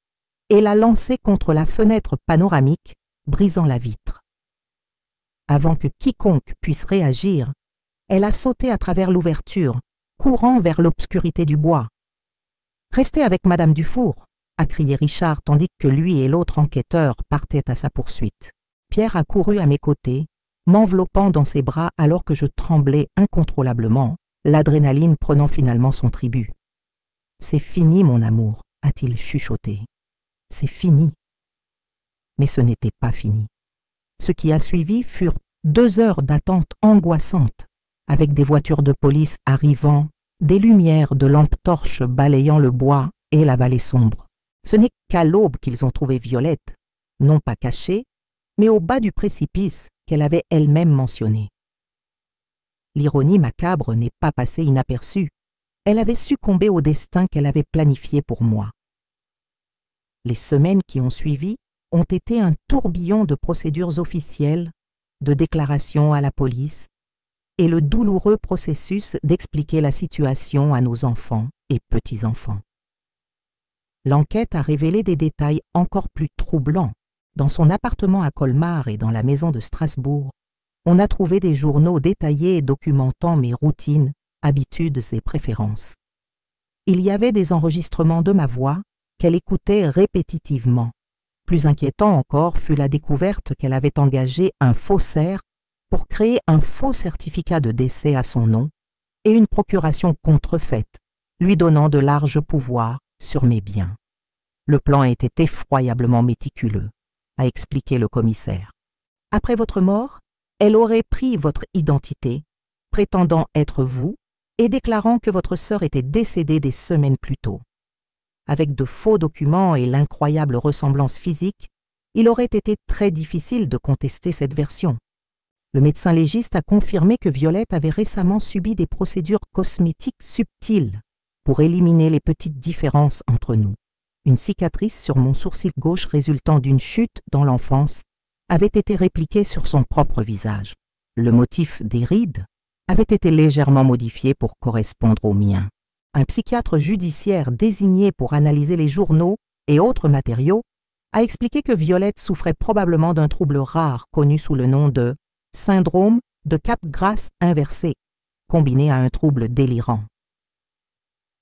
et l'a lancée contre la fenêtre panoramique, brisant la vitre. Avant que quiconque puisse réagir, elle a sauté à travers l'ouverture, courant vers l'obscurité du bois. « Restez avec Madame Dufour !» a crié Richard tandis que lui et l'autre enquêteur partaient à sa poursuite. Pierre a couru à mes côtés, m'enveloppant dans ses bras alors que je tremblais incontrôlablement, l'adrénaline prenant finalement son tribut. « C'est fini, mon amour », a-t-il chuchoté. « C'est fini. » Mais ce n'était pas fini. Ce qui a suivi furent 2 heures d'attente angoissante, avec des voitures de police arrivant, des lumières de lampes torches balayant le bois et la vallée sombre. Ce n'est qu'à l'aube qu'ils ont trouvé Violette, non pas cachée, mais au bas du précipice qu'elle avait elle-même mentionné. L'ironie macabre n'est pas passée inaperçue. Elle avait succombé au destin qu'elle avait planifié pour moi. Les semaines qui ont suivi ont été un tourbillon de procédures officielles, de déclarations à la police, et le douloureux processus d'expliquer la situation à nos enfants et petits-enfants. L'enquête a révélé des détails encore plus troublants. Dans son appartement à Colmar et dans la maison de Strasbourg, on a trouvé des journaux détaillés documentant mes routines, habitudes et préférences. Il y avait des enregistrements de ma voix qu'elle écoutait répétitivement. Plus inquiétant encore fut la découverte qu'elle avait engagé un faussaire pour créer un faux certificat de décès à son nom et une procuration contrefaite, lui donnant de larges pouvoirs sur mes biens. Le plan était effroyablement méticuleux, a expliqué le commissaire. Après votre mort, elle aurait pris votre identité, prétendant être vous et déclarant que votre sœur était décédée des semaines plus tôt. Avec de faux documents et l'incroyable ressemblance physique, il aurait été très difficile de contester cette version. Le médecin légiste a confirmé que Violette avait récemment subi des procédures cosmétiques subtiles pour éliminer les petites différences entre nous. Une cicatrice sur mon sourcil gauche résultant d'une chute dans l'enfance avait été répliquée sur son propre visage. Le motif des rides avait été légèrement modifié pour correspondre au mien. Un psychiatre judiciaire désigné pour analyser les journaux et autres matériaux a expliqué que Violette souffrait probablement d'un trouble rare connu sous le nom de syndrome de Capgras inversé, combiné à un trouble délirant.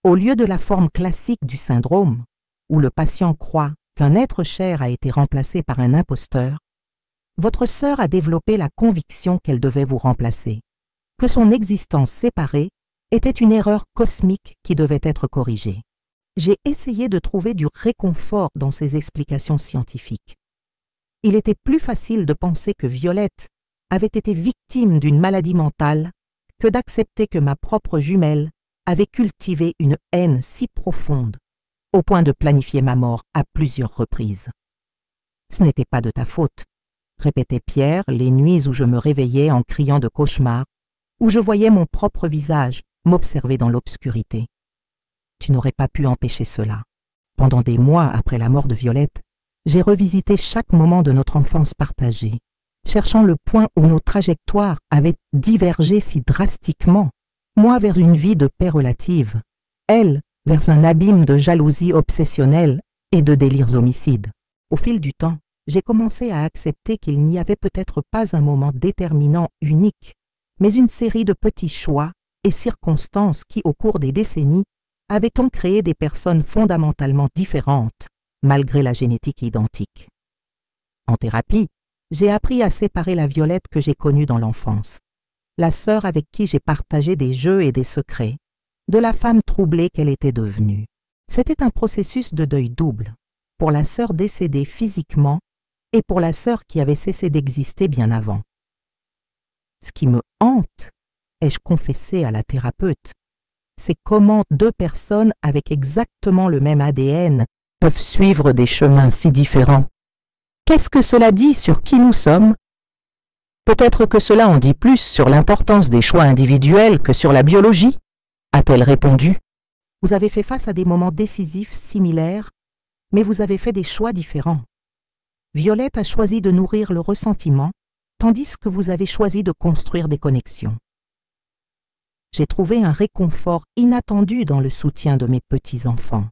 Au lieu de la forme classique du syndrome, où le patient croit qu'un être cher a été remplacé par un imposteur, votre sœur a développé la conviction qu'elle devait vous remplacer, que son existence séparée était une erreur cosmique qui devait être corrigée. J'ai essayé de trouver du réconfort dans ces explications scientifiques. Il était plus facile de penser que Violette avait été victime d'une maladie mentale que d'accepter que ma propre jumelle avait cultivé une haine si profonde au point de planifier ma mort à plusieurs reprises. « Ce n'était pas de ta faute », répétait Pierre les nuits où je me réveillais en criant de cauchemar, où je voyais mon propre visage m'observer dans l'obscurité. Tu n'aurais pas pu empêcher cela. Pendant des mois après la mort de Violette, j'ai revisité chaque moment de notre enfance partagée, cherchant le point où nos trajectoires avaient divergé si drastiquement, moi vers une vie de paix relative, elle vers un abîme de jalousie obsessionnelle et de délires homicides. Au fil du temps, j'ai commencé à accepter qu'il n'y avait peut-être pas un moment déterminant unique, mais une série de petits choix et circonstances qui, au cours des décennies, avaient créé des personnes fondamentalement différentes, malgré la génétique identique. En thérapie, j'ai appris à séparer la Violette que j'ai connue dans l'enfance, la sœur avec qui j'ai partagé des jeux et des secrets, de la femme troublée qu'elle était devenue. C'était un processus de deuil double, pour la sœur décédée physiquement et pour la sœur qui avait cessé d'exister bien avant. Ce qui me hante, ai-je confessé à la thérapeute, c'est comment deux personnes avec exactement le même ADN peuvent suivre des chemins si différents. Qu'est-ce que cela dit sur qui nous sommes? Peut-être que cela en dit plus sur l'importance des choix individuels que sur la biologie, a-t-elle répondu. Vous avez fait face à des moments décisifs similaires, mais vous avez fait des choix différents. Violette a choisi de nourrir le ressentiment, tandis que vous avez choisi de construire des connexions. J'ai trouvé un réconfort inattendu dans le soutien de mes petits-enfants,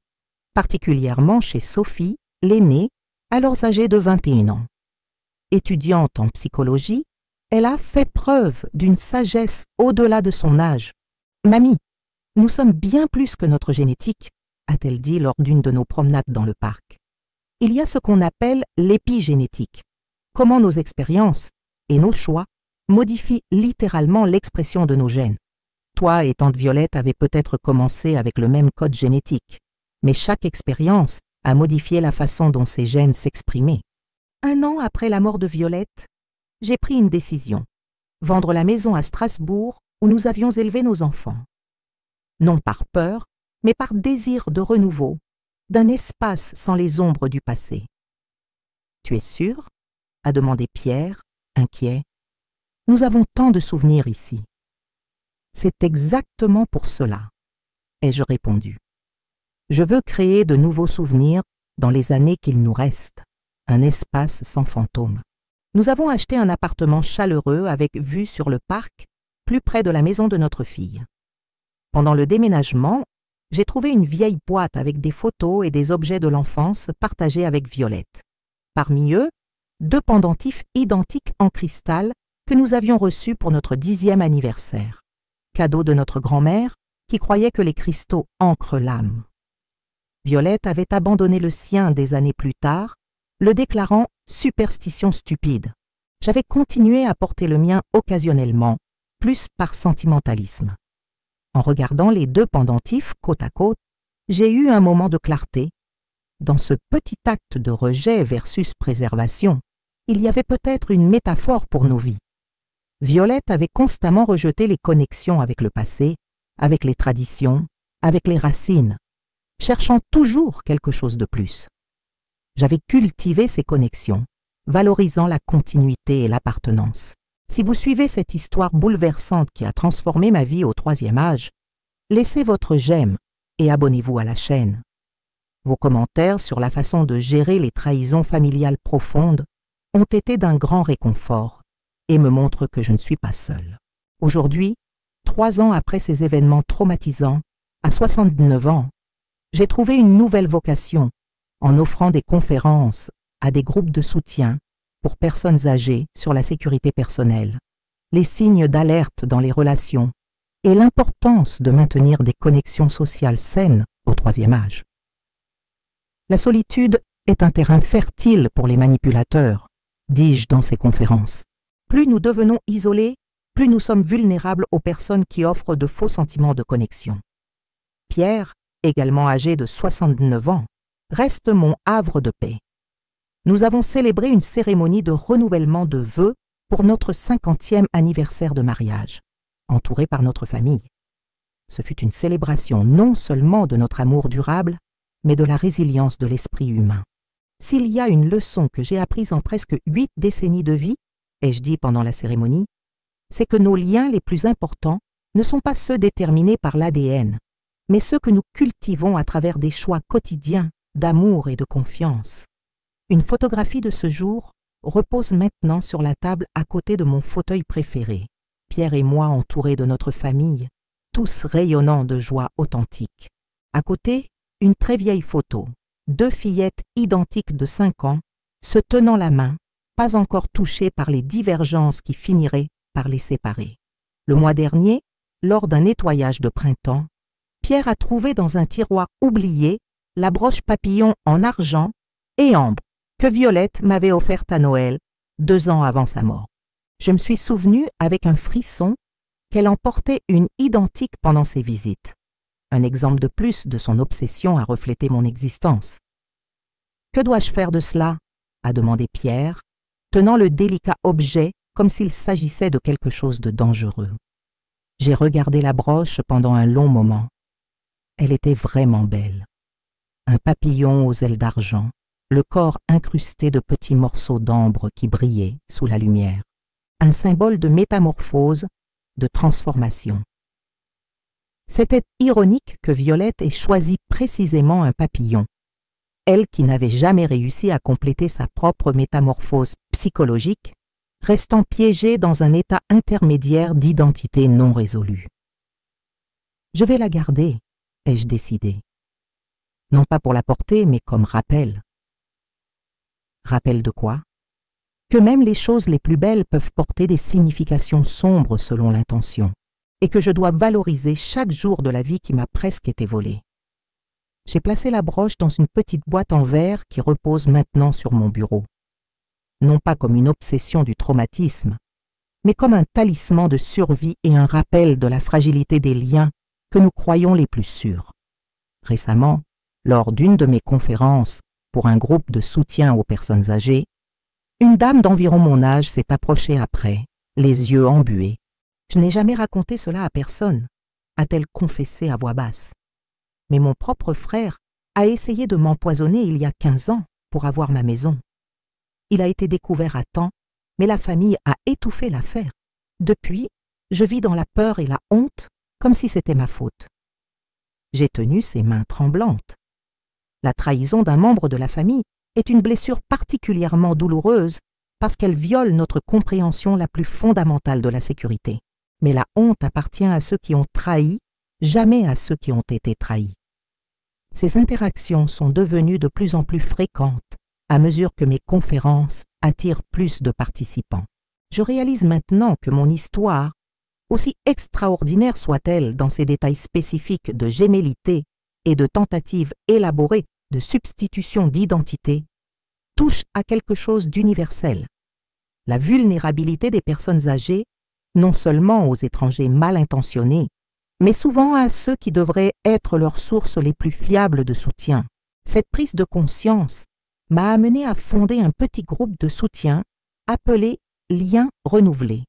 particulièrement chez Sophie, l'aînée, alors âgée de 21 ans. Étudiante en psychologie, elle a fait preuve d'une sagesse au-delà de son âge. « Mamie, nous sommes bien plus que notre génétique », a-t-elle dit lors d'une de nos promenades dans le parc. Il y a ce qu'on appelle l'épigénétique, comment nos expériences et nos choix modifient littéralement l'expression de nos gènes. Toi et tante Violette avez peut-être commencé avec le même code génétique, mais chaque expérience a modifié la façon dont ces gènes s'exprimaient. 1 an après la mort de Violette, j'ai pris une décision, vendre la maison à Strasbourg où nous avions élevé nos enfants. Non par peur, mais par désir de renouveau, d'un espace sans les ombres du passé. « Tu es sûr ?» a demandé Pierre, inquiet. « Nous avons tant de souvenirs ici. » C'est exactement pour cela, ai-je répondu. Je veux créer de nouveaux souvenirs dans les années qu'il nous reste, un espace sans fantômes. Nous avons acheté un appartement chaleureux avec vue sur le parc, plus près de la maison de notre fille. Pendant le déménagement, j'ai trouvé une vieille boîte avec des photos et des objets de l'enfance partagés avec Violette. Parmi eux, 2 pendentifs identiques en cristal que nous avions reçus pour notre 10e anniversaire. Cadeau de notre grand-mère qui croyait que les cristaux ancrent l'âme. Violette avait abandonné le sien des années plus tard, le déclarant superstition stupide. J'avais continué à porter le mien occasionnellement, plus par sentimentalisme. En regardant les 2 pendentifs côte à côte, j'ai eu un moment de clarté. Dans ce petit acte de rejet versus préservation, il y avait peut-être une métaphore pour nos vies. Violette avait constamment rejeté les connexions avec le passé, avec les traditions, avec les racines, cherchant toujours quelque chose de plus. J'avais cultivé ces connexions, valorisant la continuité et l'appartenance. Si vous suivez cette histoire bouleversante qui a transformé ma vie au 3e âge, laissez votre j'aime et abonnez-vous à la chaîne. Vos commentaires sur la façon de gérer les trahisons familiales profondes ont été d'un grand réconfort et me montrent que je ne suis pas seule. Aujourd'hui, 3 ans après ces événements traumatisants, à 69 ans, j'ai trouvé une nouvelle vocation en offrant des conférences à des groupes de soutien pour personnes âgées sur la sécurité personnelle, les signes d'alerte dans les relations et l'importance de maintenir des connexions sociales saines au 3e âge. La solitude est un terrain fertile pour les manipulateurs, dis-je dans ces conférences. Plus nous devenons isolés, plus nous sommes vulnérables aux personnes qui offrent de faux sentiments de connexion. Pierre, également âgé de 69 ans, reste mon havre de paix. Nous avons célébré une cérémonie de renouvellement de vœux pour notre 50e anniversaire de mariage, entouré par notre famille. Ce fut une célébration non seulement de notre amour durable, mais de la résilience de l'esprit humain. S'il y a une leçon que j'ai apprise en presque 8 décennies de vie, ai-je dit pendant la cérémonie, c'est que nos liens les plus importants ne sont pas ceux déterminés par l'ADN, mais ceux que nous cultivons à travers des choix quotidiens d'amour et de confiance. Une photographie de ce jour repose maintenant sur la table à côté de mon fauteuil préféré, Pierre et moi entourés de notre famille, tous rayonnants de joie authentique. À côté, une très vieille photo, 2 fillettes identiques de 5 ans, se tenant la main, pas encore touchées par les divergences qui finiraient par les séparer. Le mois dernier, lors d'un nettoyage de printemps, Pierre a trouvé dans un tiroir oublié la broche papillon en argent et ambre que Violette m'avait offerte à Noël, 2 ans avant sa mort. Je me suis souvenu avec un frisson qu'elle en portait une identique pendant ses visites. Un exemple de plus de son obsession à refléter mon existence. « Que dois-je faire de cela ?» a demandé Pierre, tenant le délicat objet comme s'il s'agissait de quelque chose de dangereux. J'ai regardé la broche pendant un long moment. Elle était vraiment belle. Un papillon aux ailes d'argent, le corps incrusté de petits morceaux d'ambre qui brillaient sous la lumière. Un symbole de métamorphose, de transformation. C'était ironique que Violette ait choisi précisément un papillon, elle qui n'avait jamais réussi à compléter sa propre métamorphose psychologique, restant piégée dans un état intermédiaire d'identité non résolue. Je vais la garder, ai-je décidé. Non pas pour la porter, mais comme rappel. Rappel de quoi? Que même les choses les plus belles peuvent porter des significations sombres selon l'intention, et que je dois valoriser chaque jour de la vie qui m'a presque été volée. J'ai placé la broche dans une petite boîte en verre qui repose maintenant sur mon bureau. Non pas comme une obsession du traumatisme, mais comme un talisman de survie et un rappel de la fragilité des liens que nous croyons les plus sûrs. Récemment, lors d'une de mes conférences pour un groupe de soutien aux personnes âgées, une dame d'environ mon âge s'est approchée après, les yeux embués. « Je n'ai jamais raconté cela à personne », a-t-elle confessé à voix basse. Mais mon propre frère a essayé de m'empoisonner il y a 15 ans pour avoir ma maison. Il a été découvert à temps, mais la famille a étouffé l'affaire. Depuis, je vis dans la peur et la honte comme si c'était ma faute. J'ai tenu ses mains tremblantes. La trahison d'un membre de la famille est une blessure particulièrement douloureuse parce qu'elle viole notre compréhension la plus fondamentale de la sécurité. Mais la honte appartient à ceux qui ont trahi, jamais à ceux qui ont été trahis. Ces interactions sont devenues de plus en plus fréquentes à mesure que mes conférences attirent plus de participants. Je réalise maintenant que mon histoire, aussi extraordinaire soit-elle dans ses détails spécifiques de gémellité et de tentatives élaborées de substitution d'identité, touche à quelque chose d'universel. La vulnérabilité des personnes âgées, non seulement aux étrangers mal intentionnés, mais souvent à ceux qui devraient être leurs sources les plus fiables de soutien. Cette prise de conscience m'a amené à fonder un petit groupe de soutien appelé Liens renouvelés,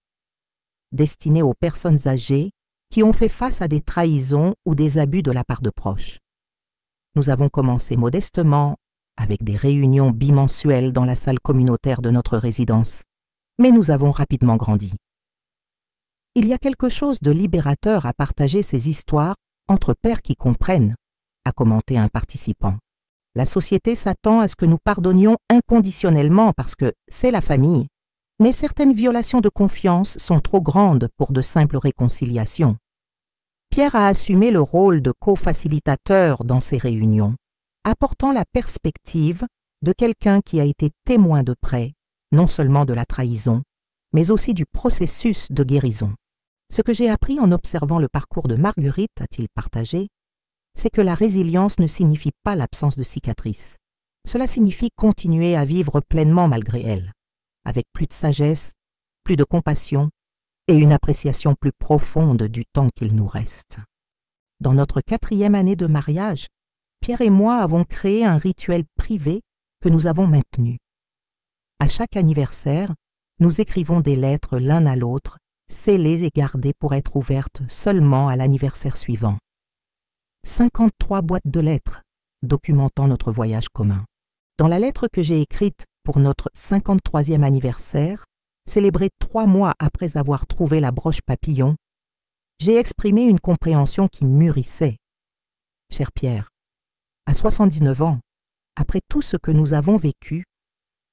destiné aux personnes âgées qui ont fait face à des trahisons ou des abus de la part de proches. Nous avons commencé modestement, avec des réunions bimensuelles dans la salle communautaire de notre résidence, mais nous avons rapidement grandi. Il y a quelque chose de libérateur à partager ces histoires entre pairs qui comprennent, a commenté un participant. La société s'attend à ce que nous pardonnions inconditionnellement parce que c'est la famille, mais certaines violations de confiance sont trop grandes pour de simples réconciliations. Pierre a assumé le rôle de co-facilitateur dans ces réunions, apportant la perspective de quelqu'un qui a été témoin de près, non seulement de la trahison, mais aussi du processus de guérison. Ce que j'ai appris en observant le parcours de Marguerite, a-t-il partagé, c'est que la résilience ne signifie pas l'absence de cicatrices. Cela signifie continuer à vivre pleinement malgré elle, avec plus de sagesse, plus de compassion et une appréciation plus profonde du temps qu'il nous reste. Dans notre 4e année de mariage, Pierre et moi avons créé un rituel privé que nous avons maintenu. À chaque anniversaire, nous écrivons des lettres l'un à l'autre, scellées et gardées pour être ouvertes seulement à l'anniversaire suivant. 53 boîtes de lettres documentant notre voyage commun. Dans la lettre que j'ai écrite pour notre 53e anniversaire, célébrée 3 mois après avoir trouvé la broche papillon, j'ai exprimé une compréhension qui mûrissait. Cher Pierre, à 79 ans, après tout ce que nous avons vécu,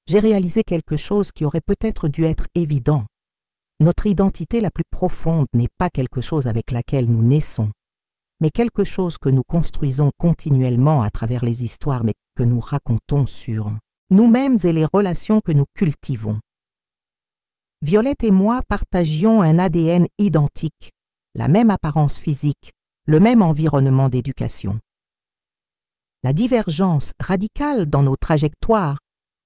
j'ai réalisé quelque chose qui aurait peut-être dû être évident. Notre identité la plus profonde n'est pas quelque chose avec laquelle nous naissons, mais quelque chose que nous construisons continuellement à travers les histoires que nous racontons sur nous-mêmes et les relations que nous cultivons. Violette et moi partagions un ADN identique, la même apparence physique, le même environnement d'éducation. La divergence radicale dans nos trajectoires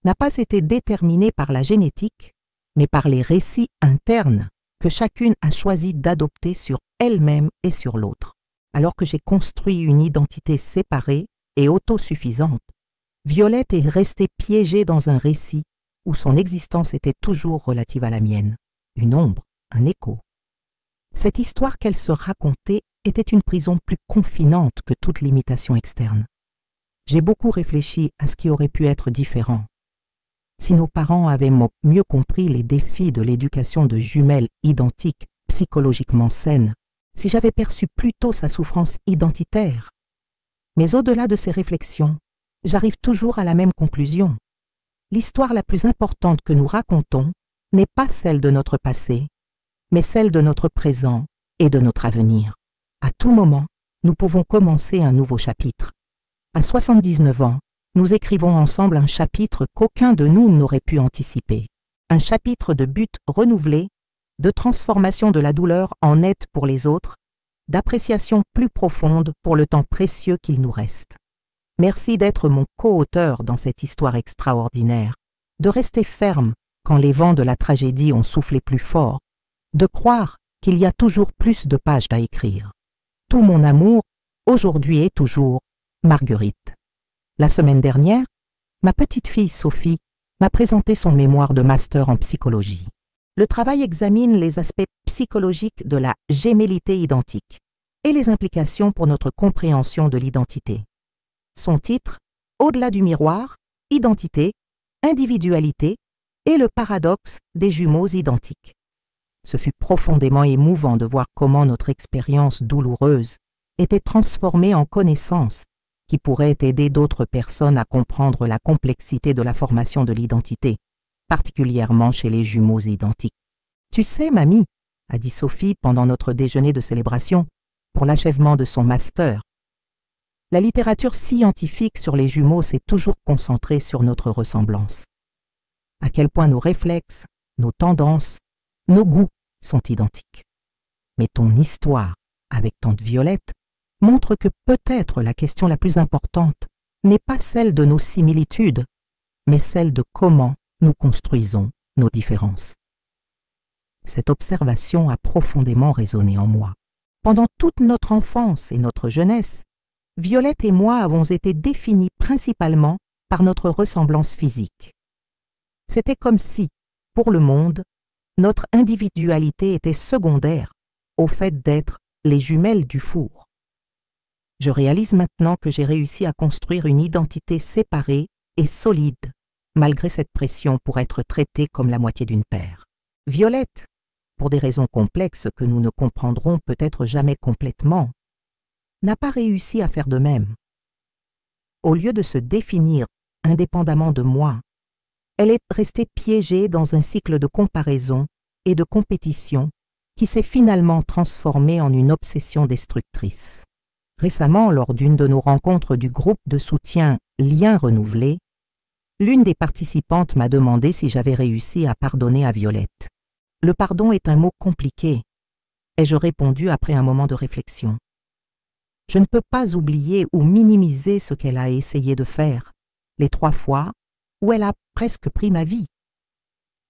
n'a pas été déterminée par la génétique, mais par les récits internes que chacune a choisi d'adopter sur elle-même et sur l'autre. Alors que j'ai construit une identité séparée et autosuffisante, Violette est restée piégée dans un récit où son existence était toujours relative à la mienne, une ombre, un écho. Cette histoire qu'elle se racontait était une prison plus confinante que toute limitation externe. J'ai beaucoup réfléchi à ce qui aurait pu être différent. Si nos parents avaient mieux compris les défis de l'éducation de jumelles identiques, psychologiquement saines, si j'avais perçu plus tôt sa souffrance identitaire. Mais au-delà de ces réflexions, j'arrive toujours à la même conclusion. L'histoire la plus importante que nous racontons n'est pas celle de notre passé, mais celle de notre présent et de notre avenir. À tout moment, nous pouvons commencer un nouveau chapitre. À 79 ans, nous écrivons ensemble un chapitre qu'aucun de nous n'aurait pu anticiper. Un chapitre de buts renouvelés, de transformation de la douleur en aide pour les autres, d'appréciation plus profonde pour le temps précieux qu'il nous reste. Merci d'être mon co-auteur dans cette histoire extraordinaire, de rester ferme quand les vents de la tragédie ont soufflé plus fort, de croire qu'il y a toujours plus de pages à écrire. Tout mon amour, aujourd'hui et toujours, Marguerite. La semaine dernière, ma petite fille Sophie m'a présenté son mémoire de master en psychologie. Le travail examine les aspects psychologiques de la gémellité identique et les implications pour notre compréhension de l'identité. Son titre, Au-delà du miroir, identité, individualité et le paradoxe des jumeaux identiques. Ce fut profondément émouvant de voir comment notre expérience douloureuse était transformée en connaissance qui pourrait aider d'autres personnes à comprendre la complexité de la formation de l'identité, particulièrement chez les jumeaux identiques. « Tu sais, mamie, » a dit Sophie pendant notre déjeuner de célébration pour l'achèvement de son master, la littérature scientifique sur les jumeaux s'est toujours concentrée sur notre ressemblance. À quel point nos réflexes, nos tendances, nos goûts sont identiques. Mais ton histoire avec tante Violette montre que peut-être la question la plus importante n'est pas celle de nos similitudes, mais celle de comment nous construisons nos différences. Cette observation a profondément résonné en moi. Pendant toute notre enfance et notre jeunesse, Violette et moi avons été définis principalement par notre ressemblance physique. C'était comme si, pour le monde, notre individualité était secondaire au fait d'être les jumelles du four. Je réalise maintenant que j'ai réussi à construire une identité séparée et solide, malgré cette pression pour être traitée comme la moitié d'une paire. Violette, pour des raisons complexes que nous ne comprendrons peut-être jamais complètement, n'a pas réussi à faire de même. Au lieu de se définir indépendamment de moi, elle est restée piégée dans un cycle de comparaison et de compétition qui s'est finalement transformé en une obsession destructrice. Récemment, lors d'une de nos rencontres du groupe de soutien Liens renouvelés, l'une des participantes m'a demandé si j'avais réussi à pardonner à Violette. Le pardon est un mot compliqué, ai-je répondu après un moment de réflexion. Je ne peux pas oublier ou minimiser ce qu'elle a essayé de faire, les 3 fois où elle a presque pris ma vie.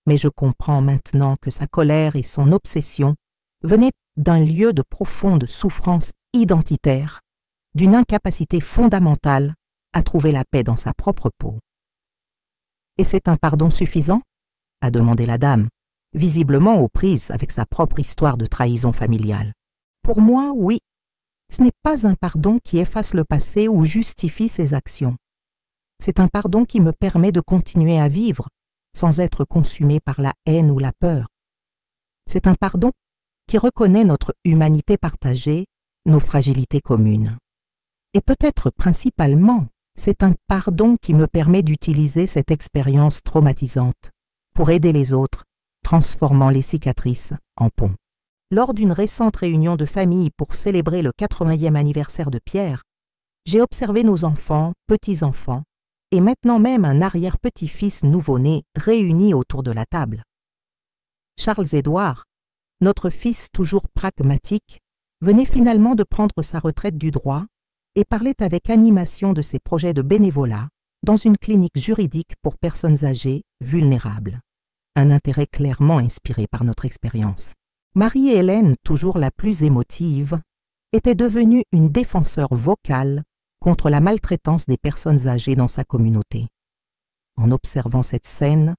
Mais je comprends maintenant que sa colère et son obsession venaient d'un lieu de profonde souffrance identitaire, d'une incapacité fondamentale à trouver la paix dans sa propre peau. « Et c'est un pardon suffisant ?» a demandé la dame, visiblement aux prises avec sa propre histoire de trahison familiale. « Pour moi, oui. Ce n'est pas un pardon qui efface le passé ou justifie ses actions. C'est un pardon qui me permet de continuer à vivre sans être consumé par la haine ou la peur. C'est un pardon qui reconnaît notre humanité partagée, nos fragilités communes. Et peut-être principalement, c'est un pardon qui me permet d'utiliser cette expérience traumatisante pour aider les autres, transformant les cicatrices en ponts. Lors d'une récente réunion de famille pour célébrer le 80e anniversaire de Pierre, j'ai observé nos enfants, petits-enfants, et maintenant même un arrière-petit-fils nouveau-né réunis autour de la table. Charles-Édouard, notre fils toujours pragmatique, venait finalement de prendre sa retraite du droit et parlait avec animation de ses projets de bénévolat dans une clinique juridique pour personnes âgées vulnérables. Un intérêt clairement inspiré par notre expérience. Marie-Hélène, toujours la plus émotive, était devenue une défenseure vocale contre la maltraitance des personnes âgées dans sa communauté. En observant cette scène,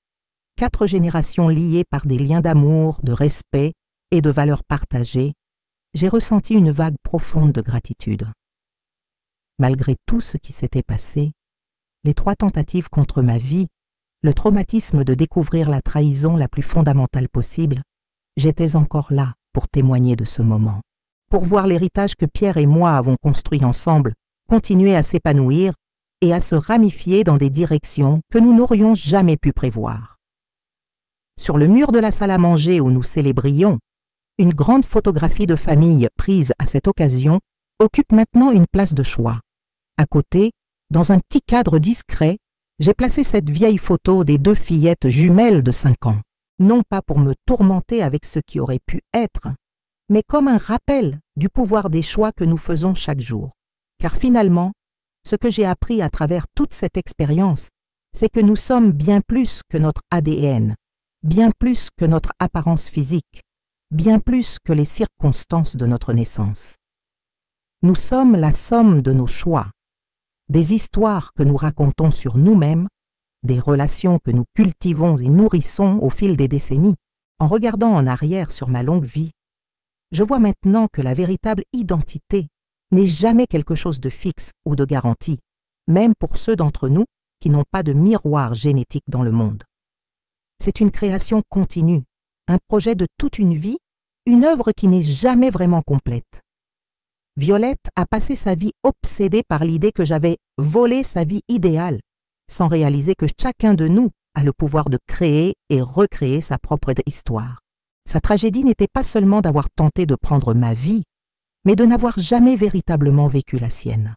4 générations liées par des liens d'amour, de respect et de valeurs partagées, j'ai ressenti une vague profonde de gratitude. Malgré tout ce qui s'était passé, les 3 tentatives contre ma vie, le traumatisme de découvrir la trahison la plus fondamentale possible, j'étais encore là pour témoigner de ce moment, pour voir l'héritage que Pierre et moi avons construit ensemble continuer à s'épanouir et à se ramifier dans des directions que nous n'aurions jamais pu prévoir. Sur le mur de la salle à manger où nous célébrions, une grande photographie de famille prise à cette occasion occupe maintenant une place de choix. À côté, dans un petit cadre discret, j'ai placé cette vieille photo des 2 fillettes jumelles de 5 ans, non pas pour me tourmenter avec ce qui aurait pu être, mais comme un rappel du pouvoir des choix que nous faisons chaque jour. Car finalement, ce que j'ai appris à travers toute cette expérience, c'est que nous sommes bien plus que notre ADN, bien plus que notre apparence physique, bien plus que les circonstances de notre naissance. Nous sommes la somme de nos choix, des histoires que nous racontons sur nous-mêmes, des relations que nous cultivons et nourrissons au fil des décennies. En regardant en arrière sur ma longue vie, je vois maintenant que la véritable identité n'est jamais quelque chose de fixe ou de garanti, même pour ceux d'entre nous qui n'ont pas de miroir génétique dans le monde. C'est une création continue, un projet de toute une vie, une œuvre qui n'est jamais vraiment complète. Violette a passé sa vie obsédée par l'idée que j'avais volé sa vie idéale, sans réaliser que chacun de nous a le pouvoir de créer et recréer sa propre histoire. Sa tragédie n'était pas seulement d'avoir tenté de prendre ma vie, mais de n'avoir jamais véritablement vécu la sienne.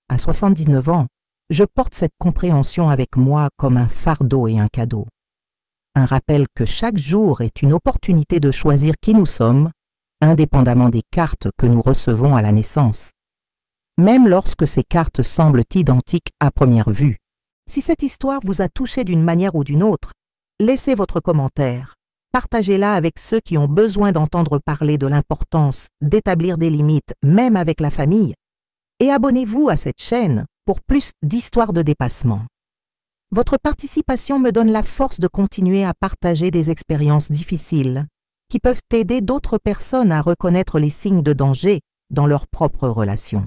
À 79 ans, je porte cette compréhension avec moi comme un fardeau et un cadeau. Un rappel que chaque jour est une opportunité de choisir qui nous sommes, indépendamment des cartes que nous recevons à la naissance, même lorsque ces cartes semblent identiques à première vue. Si cette histoire vous a touché d'une manière ou d'une autre, laissez votre commentaire, partagez-la avec ceux qui ont besoin d'entendre parler de l'importance d'établir des limites, même avec la famille, et abonnez-vous à cette chaîne pour plus d'histoires de dépassement. Votre participation me donne la force de continuer à partager des expériences difficiles qui peuvent aider d'autres personnes à reconnaître les signes de danger dans leurs propres relations.